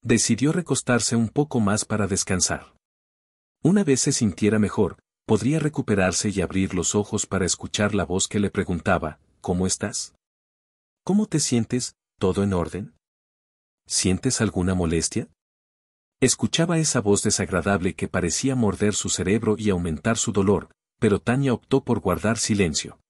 [SPEAKER 1] Decidió recostarse un poco más para descansar. Una vez se sintiera mejor, podría recuperarse y abrir los ojos para escuchar la voz que le preguntaba: ¿cómo estás? ¿Cómo te sientes? ¿Todo en orden? ¿Sientes alguna molestia? Escuchaba esa voz desagradable que parecía morder su cerebro y aumentar su dolor, pero Tanya optó por guardar silencio.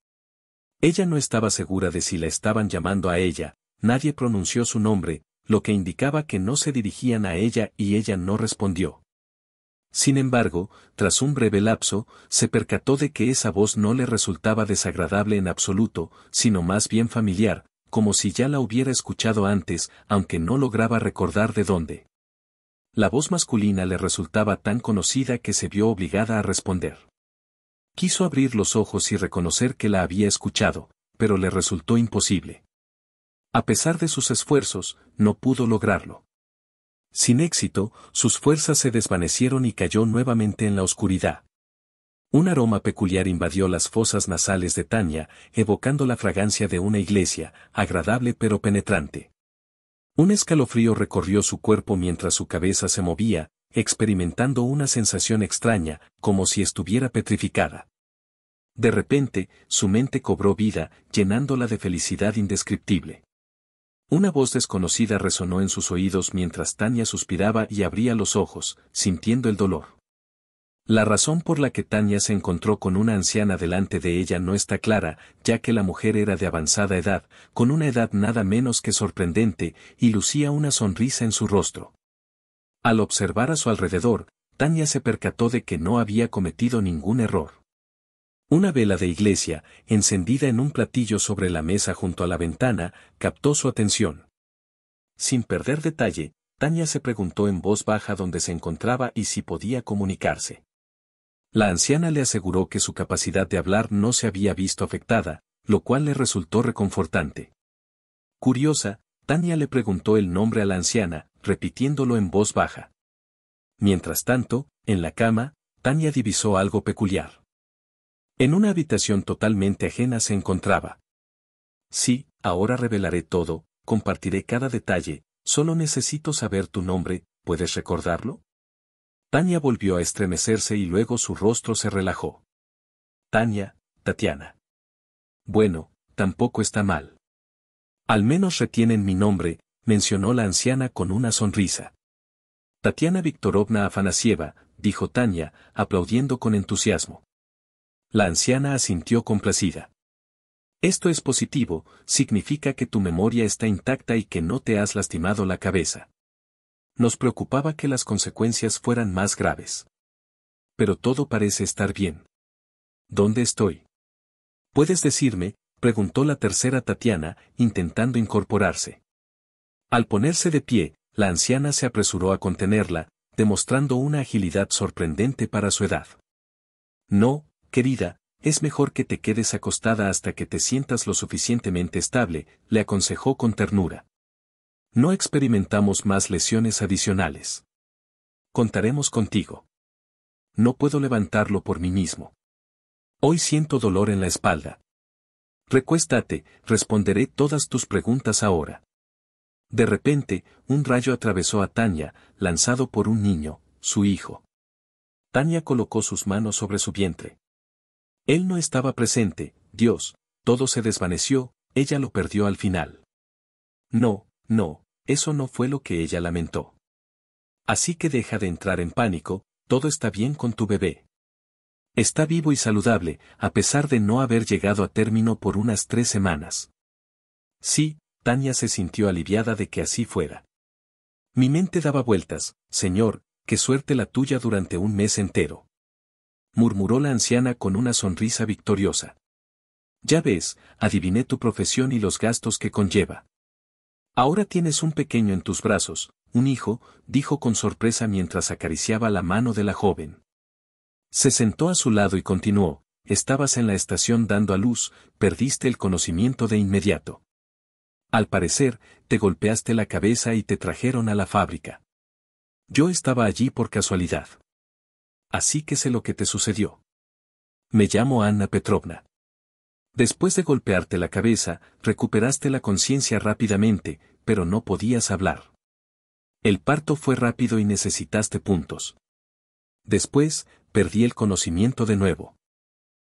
[SPEAKER 1] Ella no estaba segura de si la estaban llamando a ella, nadie pronunció su nombre, lo que indicaba que no se dirigían a ella y ella no respondió. Sin embargo, tras un breve lapso, se percató de que esa voz no le resultaba desagradable en absoluto, sino más bien familiar, como si ya la hubiera escuchado antes, aunque no lograba recordar de dónde. La voz masculina le resultaba tan conocida que se vio obligada a responder. Quiso abrir los ojos y reconocer que la había escuchado, pero le resultó imposible. A pesar de sus esfuerzos, no pudo lograrlo. Sin éxito, sus fuerzas se desvanecieron y cayó nuevamente en la oscuridad. Un aroma peculiar invadió las fosas nasales de Tanya, evocando la fragancia de una iglesia, agradable pero penetrante. Un escalofrío recorrió su cuerpo mientras su cabeza se movía, experimentando una sensación extraña, como si estuviera petrificada. De repente, su mente cobró vida, llenándola de felicidad indescriptible. Una voz desconocida resonó en sus oídos mientras Tanya suspiraba y abría los ojos, sintiendo el dolor. La razón por la que Tanya se encontró con una anciana delante de ella no está clara, ya que la mujer era de avanzada edad, con una edad nada menos que sorprendente, y lucía una sonrisa en su rostro. Al observar a su alrededor, Tanya se percató de que no había cometido ningún error. Una vela de iglesia, encendida en un platillo sobre la mesa junto a la ventana, captó su atención. Sin perder detalle, Tanya se preguntó en voz baja dónde se encontraba y si podía comunicarse. La anciana le aseguró que su capacidad de hablar no se había visto afectada, lo cual le resultó reconfortante. Curiosa, Tanya le preguntó el nombre a la anciana, repitiéndolo en voz baja. Mientras tanto, en la cama, Tanya divisó algo peculiar. En una habitación totalmente ajena se encontraba. Sí, ahora revelaré todo, compartiré cada detalle, solo necesito saber tu nombre, ¿puedes recordarlo? Tanya volvió a estremecerse y luego su rostro se relajó. Tanya, Tatiana. Bueno, tampoco está mal. Al menos retienen mi nombre, mencionó la anciana con una sonrisa. Tatiana Viktorovna Afanasieva, dijo Tanya, aplaudiendo con entusiasmo. La anciana asintió complacida. Esto es positivo, significa que tu memoria está intacta y que no te has lastimado la cabeza. Nos preocupaba que las consecuencias fueran más graves. Pero todo parece estar bien. ¿Dónde estoy? ¿Puedes decirme?, preguntó la tercera Tatiana, intentando incorporarse. Al ponerse de pie, la anciana se apresuró a contenerla, demostrando una agilidad sorprendente para su edad. No, querida, es mejor que te quedes acostada hasta que te sientas lo suficientemente estable, le aconsejó con ternura. No experimentamos más lesiones adicionales. Contaremos contigo. No puedo levantarlo por mí mismo. Hoy siento dolor en la espalda. Recuéstate, responderé todas tus preguntas ahora. De repente, un rayo atravesó a Tanya, lanzado por un niño, su hijo. Tanya colocó sus manos sobre su vientre. Él no estaba presente, Dios, todo se desvaneció, ella lo perdió al final. No, eso no fue lo que ella lamentó. Así que deja de entrar en pánico, todo está bien con tu bebé. Está vivo y saludable, a pesar de no haber llegado a término por unas 3 semanas. Sí, Tanya se sintió aliviada de que así fuera. Mi mente daba vueltas, señor, qué suerte la tuya durante un mes entero. Murmuró la anciana con una sonrisa victoriosa. Ya ves, adiviné tu profesión y los gastos que conlleva. Ahora tienes un pequeño en tus brazos, un hijo, dijo con sorpresa mientras acariciaba la mano de la joven. Se sentó a su lado y continuó, estabas en la estación dando a luz, perdiste el conocimiento de inmediato. Al parecer, te golpeaste la cabeza y te trajeron a la fábrica. Yo estaba allí por casualidad. Así que sé lo que te sucedió. Me llamo Anna Petrovna. Después de golpearte la cabeza, recuperaste la conciencia rápidamente, pero no podías hablar. El parto fue rápido y necesitaste puntos. Después, perdí el conocimiento de nuevo.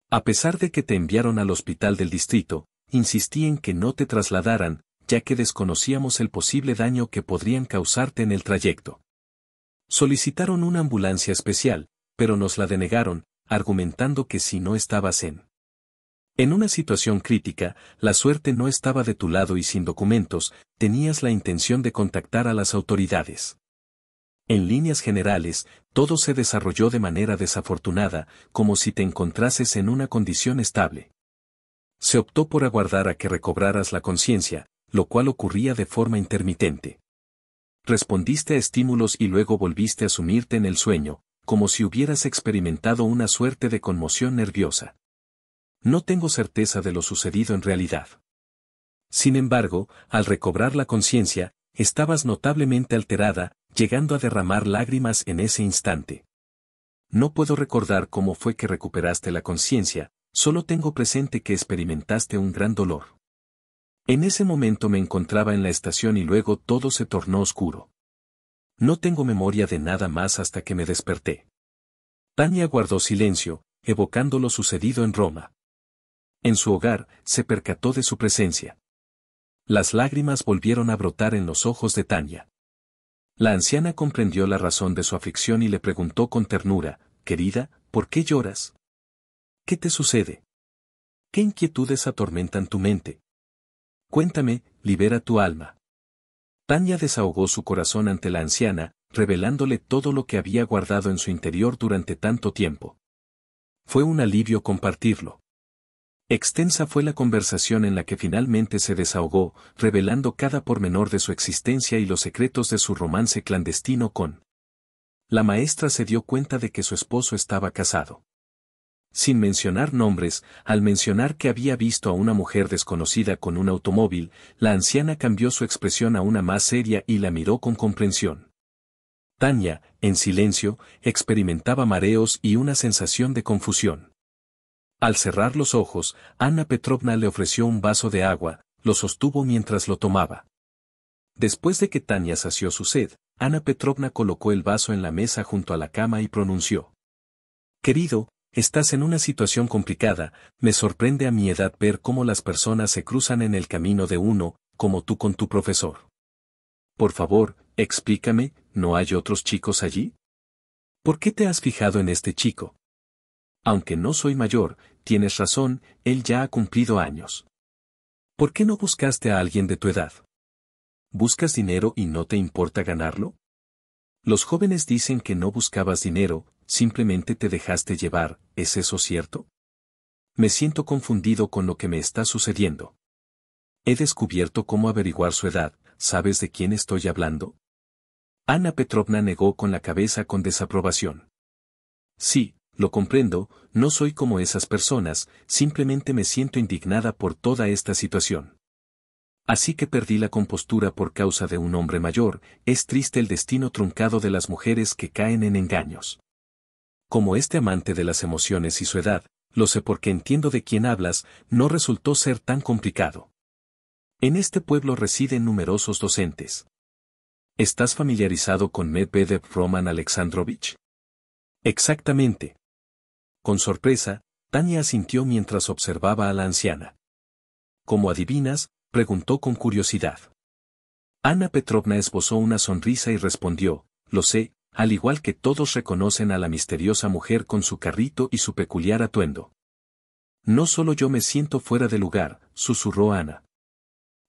[SPEAKER 1] A pesar de que te enviaron al hospital del distrito, insistí en que no te trasladaran, ya que desconocíamos el posible daño que podrían causarte en el trayecto. Solicitaron una ambulancia especial, pero nos la denegaron, argumentando que si no estabas en una situación crítica, la suerte no estaba de tu lado y sin documentos, tenías la intención de contactar a las autoridades. En líneas generales, todo se desarrolló de manera desafortunada, como si te encontrases en una condición estable. Se optó por aguardar a que recobraras la conciencia, lo cual ocurría de forma intermitente. Respondiste a estímulos y luego volviste a sumirte en el sueño, como si hubieras experimentado una suerte de conmoción nerviosa. No tengo certeza de lo sucedido en realidad. Sin embargo, al recobrar la conciencia, estabas notablemente alterada, llegando a derramar lágrimas en ese instante. No puedo recordar cómo fue que recuperaste la conciencia, solo tengo presente que experimentaste un gran dolor. En ese momento me encontraba en la estación y luego todo se tornó oscuro. No tengo memoria de nada más hasta que me desperté. Tania guardó silencio, evocando lo sucedido en Roma. En su hogar, se percató de su presencia. Las lágrimas volvieron a brotar en los ojos de Tania. La anciana comprendió la razón de su aflicción y le preguntó con ternura, «Querida, ¿por qué lloras? ¿Qué te sucede? ¿Qué inquietudes atormentan tu mente? Cuéntame, libera tu alma». Tania desahogó su corazón ante la anciana, revelándole todo lo que había guardado en su interior durante tanto tiempo. Fue un alivio compartirlo. Extensa fue la conversación en la que finalmente se desahogó, revelando cada pormenor de su existencia y los secretos de su romance clandestino con. La maestra se dio cuenta de que su esposo estaba casado. Sin mencionar nombres, al mencionar que había visto a una mujer desconocida con un automóvil, la anciana cambió su expresión a una más seria y la miró con comprensión. Tania, en silencio, experimentaba mareos y una sensación de confusión. Al cerrar los ojos, Anna Petrovna le ofreció un vaso de agua, lo sostuvo mientras lo tomaba. Después de que Tania sació su sed, Anna Petrovna colocó el vaso en la mesa junto a la cama y pronunció. «Querido, estás en una situación complicada, me sorprende a mi edad ver cómo las personas se cruzan en el camino de uno, como tú con tu profesor. Por favor, explícame, ¿no hay otros chicos allí? ¿Por qué te has fijado en este chico? Aunque no soy mayor, tienes razón, él ya ha cumplido años. ¿Por qué no buscaste a alguien de tu edad? ¿Buscas dinero y no te importa ganarlo? Los jóvenes dicen que no buscabas dinero, simplemente te dejaste llevar, ¿es eso cierto? Me siento confundido con lo que me está sucediendo. He descubierto cómo averiguar su edad, ¿sabes de quién estoy hablando?» Anna Petrovna negó con la cabeza con desaprobación. «Sí, lo comprendo, no soy como esas personas, simplemente me siento indignada por toda esta situación. Así que perdí la compostura por causa de un hombre mayor, es triste el destino truncado de las mujeres que caen en engaños. Como este amante de las emociones y su edad, lo sé porque entiendo de quién hablas, no resultó ser tan complicado. En este pueblo residen numerosos docentes. ¿Estás familiarizado con Medvedev Roman Alexandrovich? Exactamente. Con sorpresa, Tania asintió mientras observaba a la anciana. ¿Cómo adivinas?, preguntó con curiosidad. Anna Petrovna esbozó una sonrisa y respondió, lo sé, al igual que todos reconocen a la misteriosa mujer con su carrito y su peculiar atuendo. No solo yo me siento fuera de lugar, susurró Anna.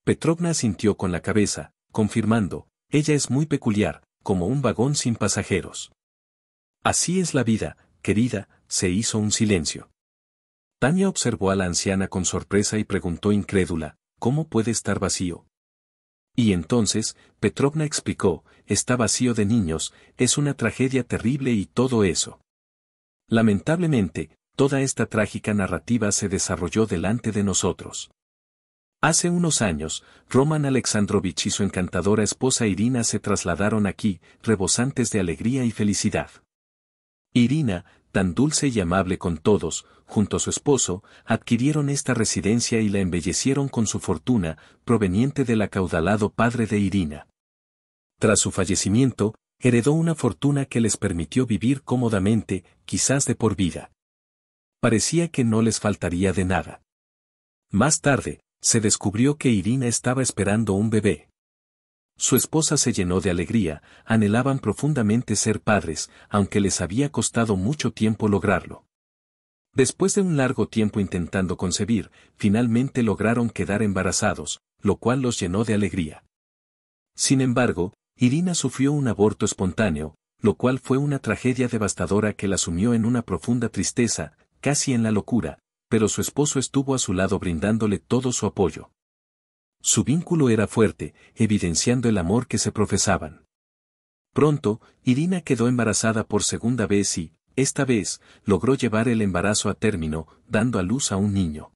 [SPEAKER 1] Petrovna asintió con la cabeza, confirmando, ella es muy peculiar, como un vagón sin pasajeros. Así es la vida, querida, se hizo un silencio. Tania observó a la anciana con sorpresa y preguntó incrédula, ¿cómo puede estar vacío? Y entonces, Petrovna explicó, está vacío de niños, es una tragedia terrible y todo eso. Lamentablemente, toda esta trágica narrativa se desarrolló delante de nosotros. Hace unos años, Roman Alexandrovich y su encantadora esposa Irina se trasladaron aquí, rebosantes de alegría y felicidad. Irina, tan dulce y amable con todos, junto a su esposo, adquirieron esta residencia y la embellecieron con su fortuna, proveniente del acaudalado padre de Irina. Tras su fallecimiento, heredó una fortuna que les permitió vivir cómodamente, quizás de por vida. Parecía que no les faltaría de nada. Más tarde, se descubrió que Irina estaba esperando un bebé. Su esposa se llenó de alegría, anhelaban profundamente ser padres, aunque les había costado mucho tiempo lograrlo. Después de un largo tiempo intentando concebir, finalmente lograron quedar embarazados, lo cual los llenó de alegría. Sin embargo, Irina sufrió un aborto espontáneo, lo cual fue una tragedia devastadora que la sumió en una profunda tristeza, casi en la locura, pero su esposo estuvo a su lado brindándole todo su apoyo. Su vínculo era fuerte, evidenciando el amor que se profesaban. Pronto, Irina quedó embarazada por segunda vez y, esta vez, logró llevar el embarazo a término, dando a luz a un niño.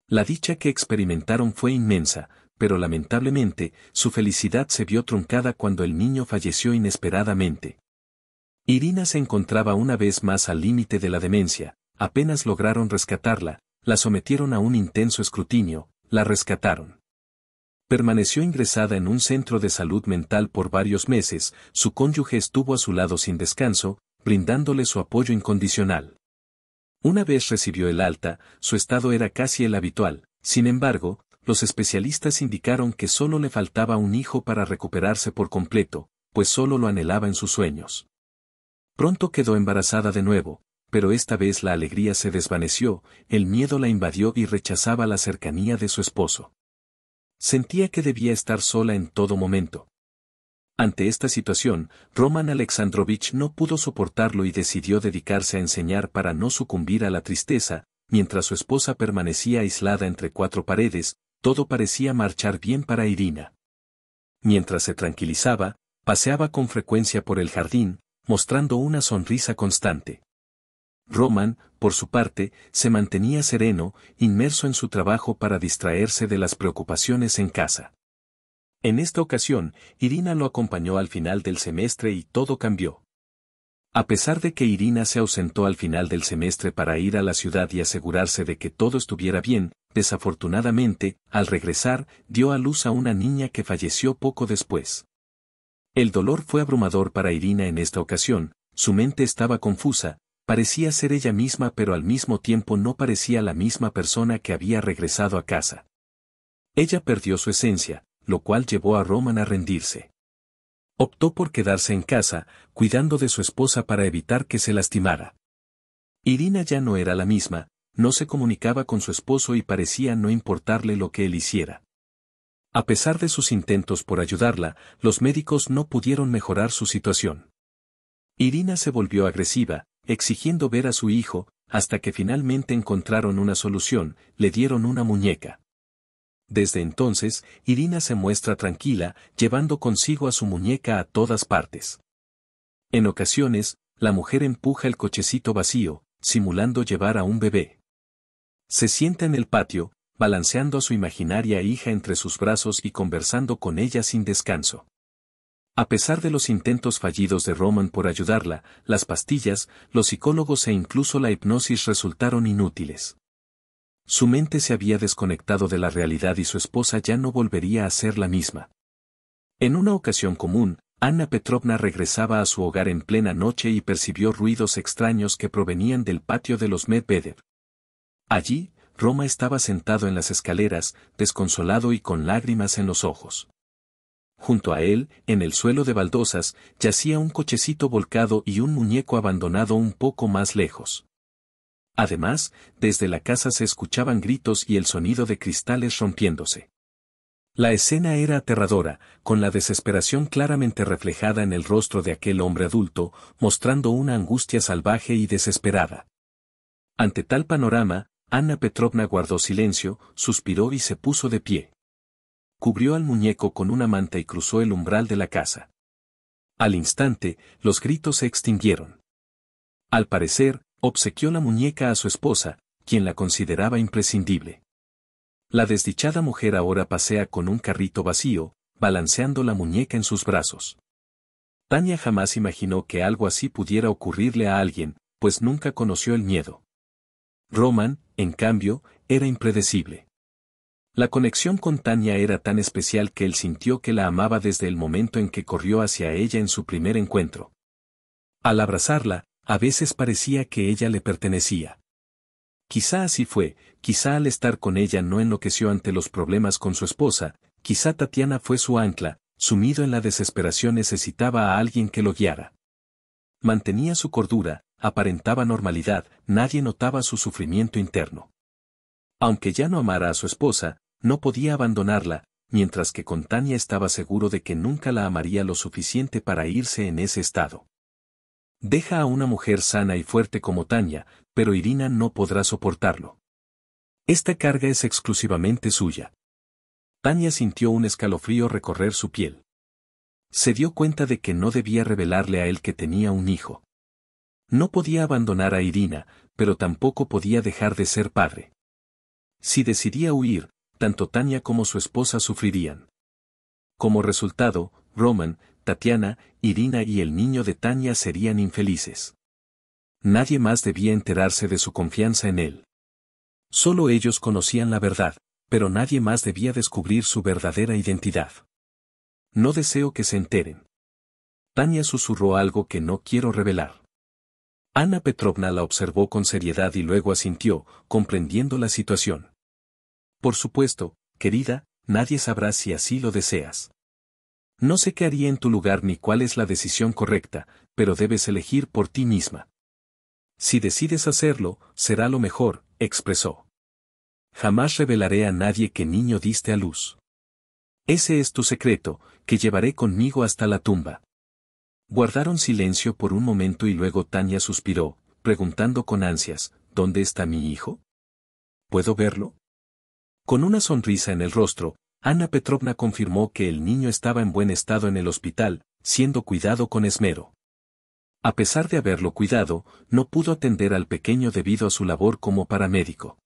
[SPEAKER 1] La dicha que experimentaron fue inmensa, pero lamentablemente, su felicidad se vio truncada cuando el niño falleció inesperadamente. Irina se encontraba una vez más al límite de la demencia, apenas lograron rescatarla, la sometieron a un intenso escrutinio, la rescataron. Permaneció ingresada en un centro de salud mental por varios meses, su cónyuge estuvo a su lado sin descanso, brindándole su apoyo incondicional. Una vez recibió el alta, su estado era casi el habitual, sin embargo, los especialistas indicaron que solo le faltaba un hijo para recuperarse por completo, pues solo lo anhelaba en sus sueños. Pronto quedó embarazada de nuevo, pero esta vez la alegría se desvaneció, el miedo la invadió y rechazaba la cercanía de su esposo. Sentía que debía estar sola en todo momento. Ante esta situación, Roman Alexandrovich no pudo soportarlo y decidió dedicarse a enseñar para no sucumbir a la tristeza, mientras su esposa permanecía aislada entre cuatro paredes, todo parecía marchar bien para Irina. Mientras se tranquilizaba, paseaba con frecuencia por el jardín, mostrando una sonrisa constante. Roman, por su parte, se mantenía sereno, inmerso en su trabajo para distraerse de las preocupaciones en casa. En esta ocasión, Irina lo acompañó al final del semestre y todo cambió. A pesar de que Irina se ausentó al final del semestre para ir a la ciudad y asegurarse de que todo estuviera bien, desafortunadamente, al regresar, dio a luz a una niña que falleció poco después. El dolor fue abrumador para Irina en esta ocasión, su mente estaba confusa, parecía ser ella misma pero al mismo tiempo no parecía la misma persona que había regresado a casa. Ella perdió su esencia, lo cual llevó a Roman a rendirse. Optó por quedarse en casa, cuidando de su esposa para evitar que se lastimara. Irina ya no era la misma, no se comunicaba con su esposo y parecía no importarle lo que él hiciera. A pesar de sus intentos por ayudarla, los médicos no pudieron mejorar su situación. Irina se volvió agresiva, exigiendo ver a su hijo, hasta que finalmente encontraron una solución, le dieron una muñeca. Desde entonces, Irina se muestra tranquila, llevando consigo a su muñeca a todas partes. En ocasiones, la mujer empuja el cochecito vacío, simulando llevar a un bebé. Se sienta en el patio, balanceando a su imaginaria hija entre sus brazos y conversando con ella sin descanso. A pesar de los intentos fallidos de Roman por ayudarla, las pastillas, los psicólogos e incluso la hipnosis resultaron inútiles. Su mente se había desconectado de la realidad y su esposa ya no volvería a ser la misma. En una ocasión común, Anna Petrovna regresaba a su hogar en plena noche y percibió ruidos extraños que provenían del patio de los Medvedev. Allí, Roma estaba sentado en las escaleras, desconsolado y con lágrimas en los ojos. Junto a él, en el suelo de baldosas, yacía un cochecito volcado y un muñeco abandonado un poco más lejos. Además, desde la casa se escuchaban gritos y el sonido de cristales rompiéndose. La escena era aterradora, con la desesperación claramente reflejada en el rostro de aquel hombre adulto, mostrando una angustia salvaje y desesperada. Ante tal panorama, Anna Petrovna guardó silencio, suspiró y se puso de pie. Cubrió al muñeco con una manta y cruzó el umbral de la casa. Al instante, los gritos se extinguieron. Al parecer, obsequió la muñeca a su esposa, quien la consideraba imprescindible. La desdichada mujer ahora pasea con un carrito vacío, balanceando la muñeca en sus brazos. Tania jamás imaginó que algo así pudiera ocurrirle a alguien, pues nunca conoció el miedo. Roman, en cambio, era impredecible. La conexión con Tania era tan especial que él sintió que la amaba desde el momento en que corrió hacia ella en su primer encuentro. Al abrazarla, a veces parecía que ella le pertenecía. Quizá así fue, quizá al estar con ella no enloqueció ante los problemas con su esposa, quizá Tatiana fue su ancla, sumido en la desesperación necesitaba a alguien que lo guiara. Mantenía su cordura, aparentaba normalidad, nadie notaba su sufrimiento interno. Aunque ya no amara a su esposa, no podía abandonarla, mientras que con Tania estaba seguro de que nunca la amaría lo suficiente para irse en ese estado. Deja a una mujer sana y fuerte como Tania, pero Irina no podrá soportarlo. Esta carga es exclusivamente suya. Tania sintió un escalofrío recorrer su piel. Se dio cuenta de que no debía revelarle a él que tenía un hijo. No podía abandonar a Irina, pero tampoco podía dejar de ser padre. Si decidía huir, tanto Tania como su esposa sufrirían. Como resultado, Roman, Tatiana, Irina y el niño de Tania serían infelices. Nadie más debía enterarse de su confianza en él. Solo ellos conocían la verdad, pero nadie más debía descubrir su verdadera identidad. No deseo que se enteren. Tania susurró algo que no quiero revelar. Ana Petrovna la observó con seriedad y luego asintió, comprendiendo la situación. Por supuesto, querida, nadie sabrá si así lo deseas. No sé qué haría en tu lugar ni cuál es la decisión correcta, pero debes elegir por ti misma. Si decides hacerlo, será lo mejor, expresó. Jamás revelaré a nadie qué niño diste a luz. Ese es tu secreto, que llevaré conmigo hasta la tumba. Guardaron silencio por un momento y luego Tania suspiró, preguntando con ansias, ¿dónde está mi hijo? ¿Puedo verlo? Con una sonrisa en el rostro, Ana Petrovna confirmó que el niño estaba en buen estado en el hospital, siendo cuidado con esmero. A pesar de haberlo cuidado, no pudo atender al pequeño debido a su labor como paramédico.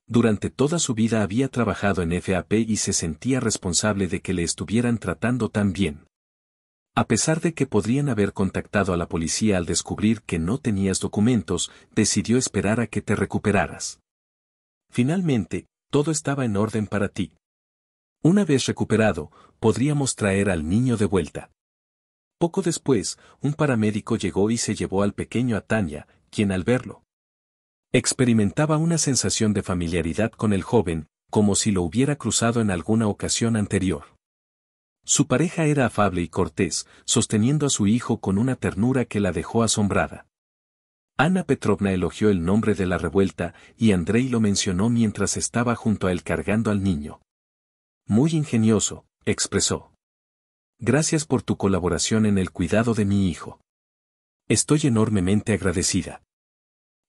[SPEAKER 1] Durante toda su vida había trabajado en FAP y se sentía responsable de que le estuvieran tratando tan bien. A pesar de que podrían haber contactado a la policía al descubrir que no tenías documentos, decidió esperar a que te recuperaras. Finalmente, todo estaba en orden para ti. Una vez recuperado, podríamos traer al niño de vuelta. Poco después, un paramédico llegó y se llevó al pequeño a Tania, quien al verlo, experimentaba una sensación de familiaridad con el joven, como si lo hubiera cruzado en alguna ocasión anterior. Su pareja era afable y cortés, sosteniendo a su hijo con una ternura que la dejó asombrada. Ana Petrovna elogió el nombre de la revuelta y Andrei lo mencionó mientras estaba junto a él cargando al niño. Muy ingenioso, expresó. Gracias por tu colaboración en el cuidado de mi hijo. Estoy enormemente agradecida.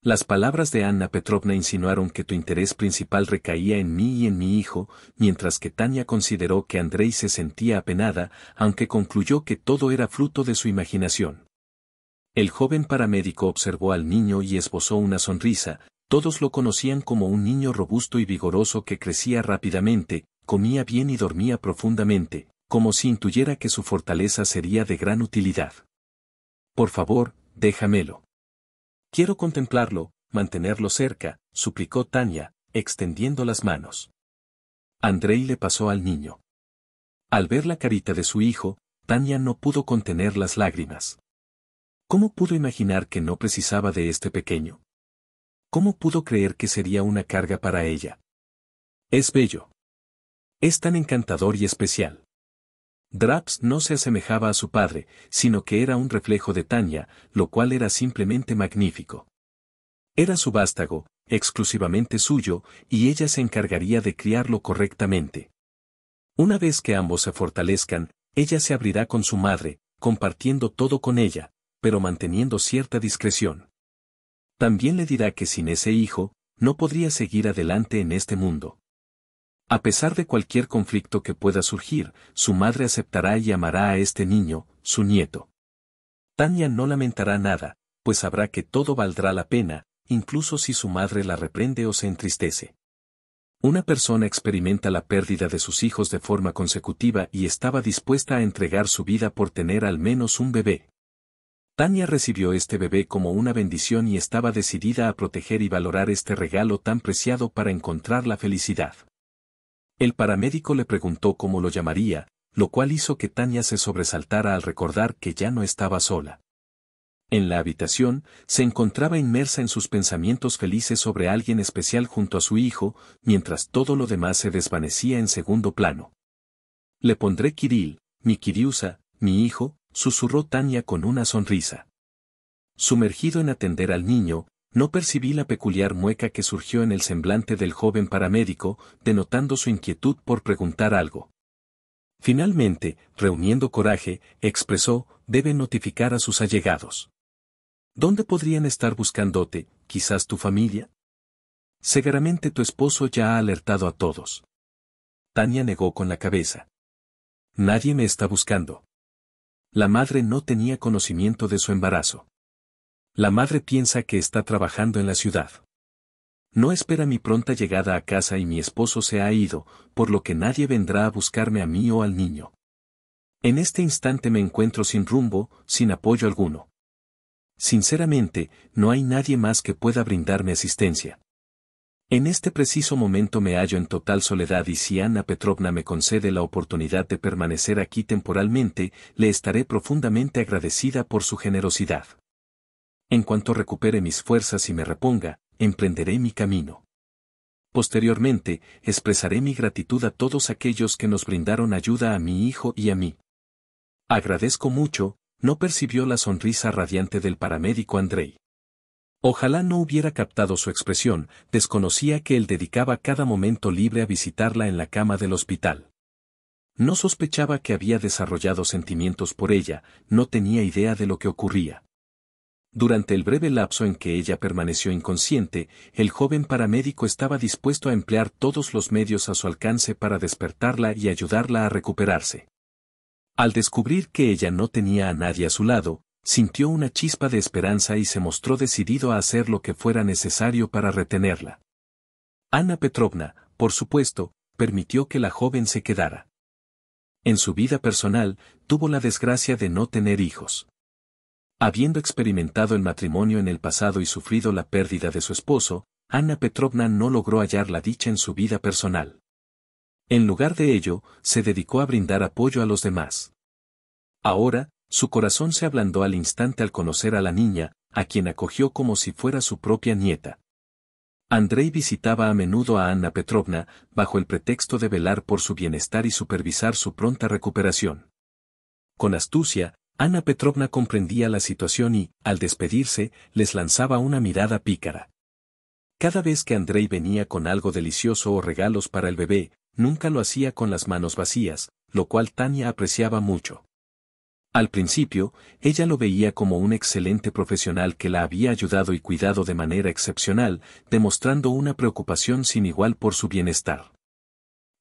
[SPEAKER 1] Las palabras de Anna Petrovna insinuaron que tu interés principal recaía en mí y en mi hijo, mientras que Tania consideró que Andrei se sentía apenada, aunque concluyó que todo era fruto de su imaginación. El joven paramédico observó al niño y esbozó una sonrisa. Todos lo conocían como un niño robusto y vigoroso que crecía rápidamente, comía bien y dormía profundamente, como si intuyera que su fortaleza sería de gran utilidad. Por favor, déjamelo. Quiero contemplarlo, mantenerlo cerca, suplicó Tania, extendiendo las manos. Andrei le pasó al niño. Al ver la carita de su hijo, Tania no pudo contener las lágrimas. ¿Cómo pudo imaginar que no precisaba de este pequeño? ¿Cómo pudo creer que sería una carga para ella? Es bello. Es tan encantador y especial. Draps no se asemejaba a su padre, sino que era un reflejo de Tania, lo cual era simplemente magnífico. Era su vástago, exclusivamente suyo, y ella se encargaría de criarlo correctamente. Una vez que ambos se fortalezcan, ella se abrirá con su madre, compartiendo todo con ella, pero manteniendo cierta discreción. También le dirá que sin ese hijo, no podría seguir adelante en este mundo. A pesar de cualquier conflicto que pueda surgir, su madre aceptará y amará a este niño, su nieto. Tania no lamentará nada, pues sabrá que todo valdrá la pena, incluso si su madre la reprende o se entristece. Una persona experimenta la pérdida de sus hijos de forma consecutiva y estaba dispuesta a entregar su vida por tener al menos un bebé. Tania recibió este bebé como una bendición y estaba decidida a proteger y valorar este regalo tan preciado para encontrar la felicidad. El paramédico le preguntó cómo lo llamaría, lo cual hizo que Tania se sobresaltara al recordar que ya no estaba sola. En la habitación, se encontraba inmersa en sus pensamientos felices sobre alguien especial junto a su hijo, mientras todo lo demás se desvanecía en segundo plano. Le pondré Kirill, mi Kiriusa, mi hijo, susurró Tania con una sonrisa. Sumergido en atender al niño, no percibí la peculiar mueca que surgió en el semblante del joven paramédico, denotando su inquietud por preguntar algo. Finalmente, reuniendo coraje, expresó, debe notificar a sus allegados. ¿Dónde podrían estar buscándote, quizás tu familia? Seguramente tu esposo ya ha alertado a todos. Tania negó con la cabeza. Nadie me está buscando. La madre no tenía conocimiento de su embarazo. La madre piensa que está trabajando en la ciudad. No espera mi pronta llegada a casa y mi esposo se ha ido, por lo que nadie vendrá a buscarme a mí o al niño. En este instante me encuentro sin rumbo, sin apoyo alguno. Sinceramente, no hay nadie más que pueda brindarme asistencia. En este preciso momento me hallo en total soledad y si Anna Petrovna me concede la oportunidad de permanecer aquí temporalmente, le estaré profundamente agradecida por su generosidad. En cuanto recupere mis fuerzas y me reponga, emprenderé mi camino. Posteriormente, expresaré mi gratitud a todos aquellos que nos brindaron ayuda a mi hijo y a mí. Agradezco mucho, no percibió la sonrisa radiante del paramédico Andrei. Ojalá no hubiera captado su expresión, desconocía que él dedicaba cada momento libre a visitarla en la cama del hospital. No sospechaba que había desarrollado sentimientos por ella, no tenía idea de lo que ocurría. Durante el breve lapso en que ella permaneció inconsciente, el joven paramédico estaba dispuesto a emplear todos los medios a su alcance para despertarla y ayudarla a recuperarse. Al descubrir que ella no tenía a nadie a su lado, sintió una chispa de esperanza y se mostró decidido a hacer lo que fuera necesario para retenerla. Anna Petrovna, por supuesto, permitió que la joven se quedara. En su vida personal, tuvo la desgracia de no tener hijos. Habiendo experimentado el matrimonio en el pasado y sufrido la pérdida de su esposo, Anna Petrovna no logró hallar la dicha en su vida personal. En lugar de ello, se dedicó a brindar apoyo a los demás. Ahora, su corazón se ablandó al instante al conocer a la niña, a quien acogió como si fuera su propia nieta. Andrei visitaba a menudo a Anna Petrovna, bajo el pretexto de velar por su bienestar y supervisar su pronta recuperación. Con astucia, Anna Petrovna comprendía la situación y, al despedirse, les lanzaba una mirada pícara. Cada vez que Andrei venía con algo delicioso o regalos para el bebé, nunca lo hacía con las manos vacías, lo cual Tania apreciaba mucho. Al principio, ella lo veía como un excelente profesional que la había ayudado y cuidado de manera excepcional, demostrando una preocupación sin igual por su bienestar.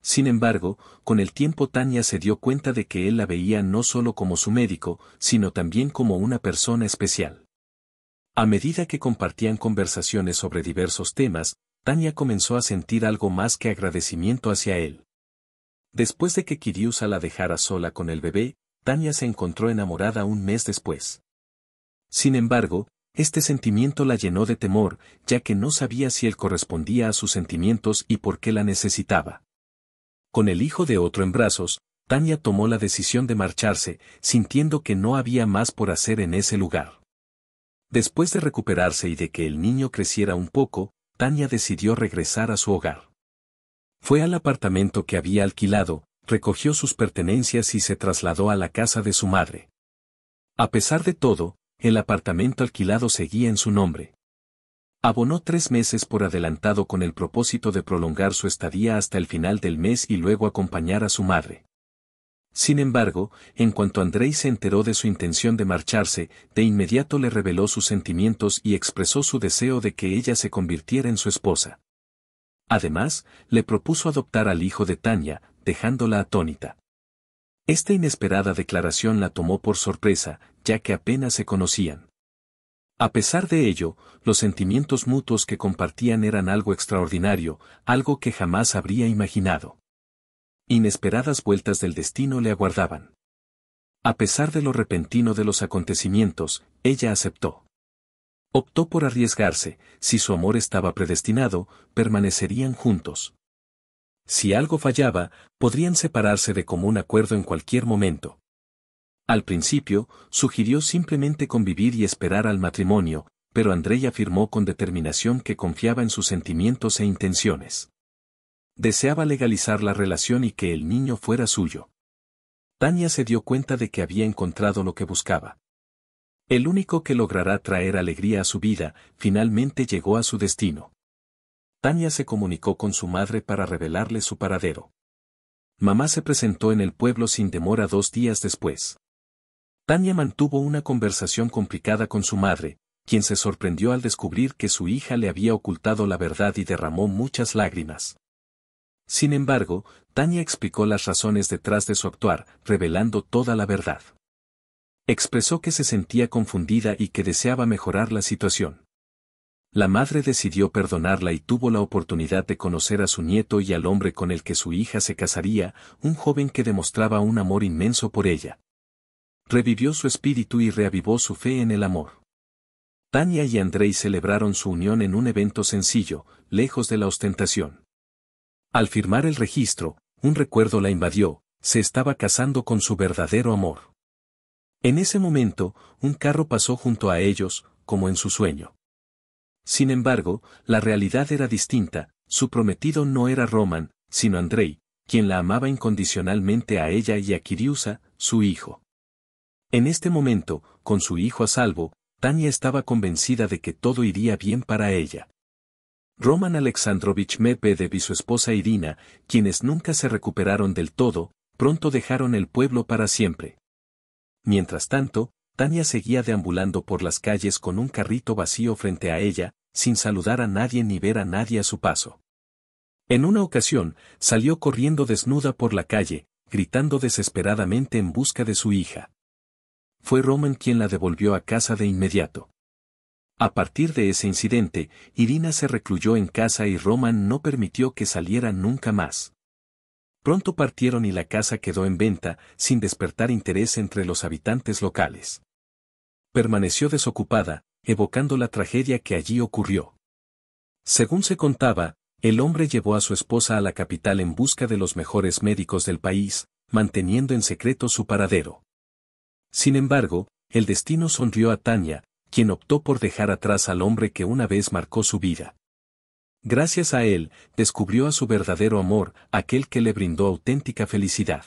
[SPEAKER 1] Sin embargo, con el tiempo Tania se dio cuenta de que él la veía no solo como su médico, sino también como una persona especial. A medida que compartían conversaciones sobre diversos temas, Tania comenzó a sentir algo más que agradecimiento hacia él. Después de que Kiriusa la dejara sola con el bebé, Tania se encontró enamorada un mes después. Sin embargo, este sentimiento la llenó de temor, ya que no sabía si él correspondía a sus sentimientos y por qué la necesitaba. Con el hijo de otro en brazos, Tania tomó la decisión de marcharse, sintiendo que no había más por hacer en ese lugar. Después de recuperarse y de que el niño creciera un poco, Tania decidió regresar a su hogar. Fue al apartamento que había alquilado, recogió sus pertenencias y se trasladó a la casa de su madre. A pesar de todo, el apartamento alquilado seguía en su nombre. Abonó 3 meses por adelantado con el propósito de prolongar su estadía hasta el final del mes y luego acompañar a su madre. Sin embargo, en cuanto Andrei se enteró de su intención de marcharse, de inmediato le reveló sus sentimientos y expresó su deseo de que ella se convirtiera en su esposa. Además, le propuso adoptar al hijo de Tania, dejándola atónita. Esta inesperada declaración la tomó por sorpresa, ya que apenas se conocían. A pesar de ello, los sentimientos mutuos que compartían eran algo extraordinario, algo que jamás habría imaginado. Inesperadas vueltas del destino le aguardaban. A pesar de lo repentino de los acontecimientos, ella aceptó. Optó por arriesgarse, si su amor estaba predestinado, permanecerían juntos. Si algo fallaba, podrían separarse de común acuerdo en cualquier momento. Al principio, sugirió simplemente convivir y esperar al matrimonio, pero Andrei afirmó con determinación que confiaba en sus sentimientos e intenciones. Deseaba legalizar la relación y que el niño fuera suyo. Tania se dio cuenta de que había encontrado lo que buscaba. El único que logrará traer alegría a su vida, finalmente llegó a su destino. Tania se comunicó con su madre para revelarle su paradero. Mamá se presentó en el pueblo sin demora 2 días después. Tania mantuvo una conversación complicada con su madre, quien se sorprendió al descubrir que su hija le había ocultado la verdad y derramó muchas lágrimas. Sin embargo, Tania explicó las razones detrás de su actuar, revelando toda la verdad. Expresó que se sentía confundida y que deseaba mejorar la situación. La madre decidió perdonarla y tuvo la oportunidad de conocer a su nieto y al hombre con el que su hija se casaría, un joven que demostraba un amor inmenso por ella. Revivió su espíritu y reavivó su fe en el amor. Tania y Andrei celebraron su unión en un evento sencillo, lejos de la ostentación. Al firmar el registro, un recuerdo la invadió, se estaba casando con su verdadero amor. En ese momento, un carro pasó junto a ellos, como en su sueño. Sin embargo, la realidad era distinta, su prometido no era Roman, sino Andrei, quien la amaba incondicionalmente a ella y a Kiriusa, su hijo. En este momento, con su hijo a salvo, Tania estaba convencida de que todo iría bien para ella. Roman Alexandrovich Medvedev y su esposa Irina, quienes nunca se recuperaron del todo, pronto dejaron el pueblo para siempre. Mientras tanto, Tania seguía deambulando por las calles con un carrito vacío frente a ella, sin saludar a nadie ni ver a nadie a su paso. En una ocasión, salió corriendo desnuda por la calle, gritando desesperadamente en busca de su hija. Fue Roman quien la devolvió a casa de inmediato. A partir de ese incidente, Irina se recluyó en casa y Roman no permitió que saliera nunca más. Pronto partieron y la casa quedó en venta, sin despertar interés entre los habitantes locales. Permaneció desocupada, evocando la tragedia que allí ocurrió. Según se contaba, el hombre llevó a su esposa a la capital en busca de los mejores médicos del país, manteniendo en secreto su paradero. Sin embargo, el destino sonrió a Tania, quien optó por dejar atrás al hombre que una vez marcó su vida. Gracias a él, descubrió a su verdadero amor, aquel que le brindó auténtica felicidad.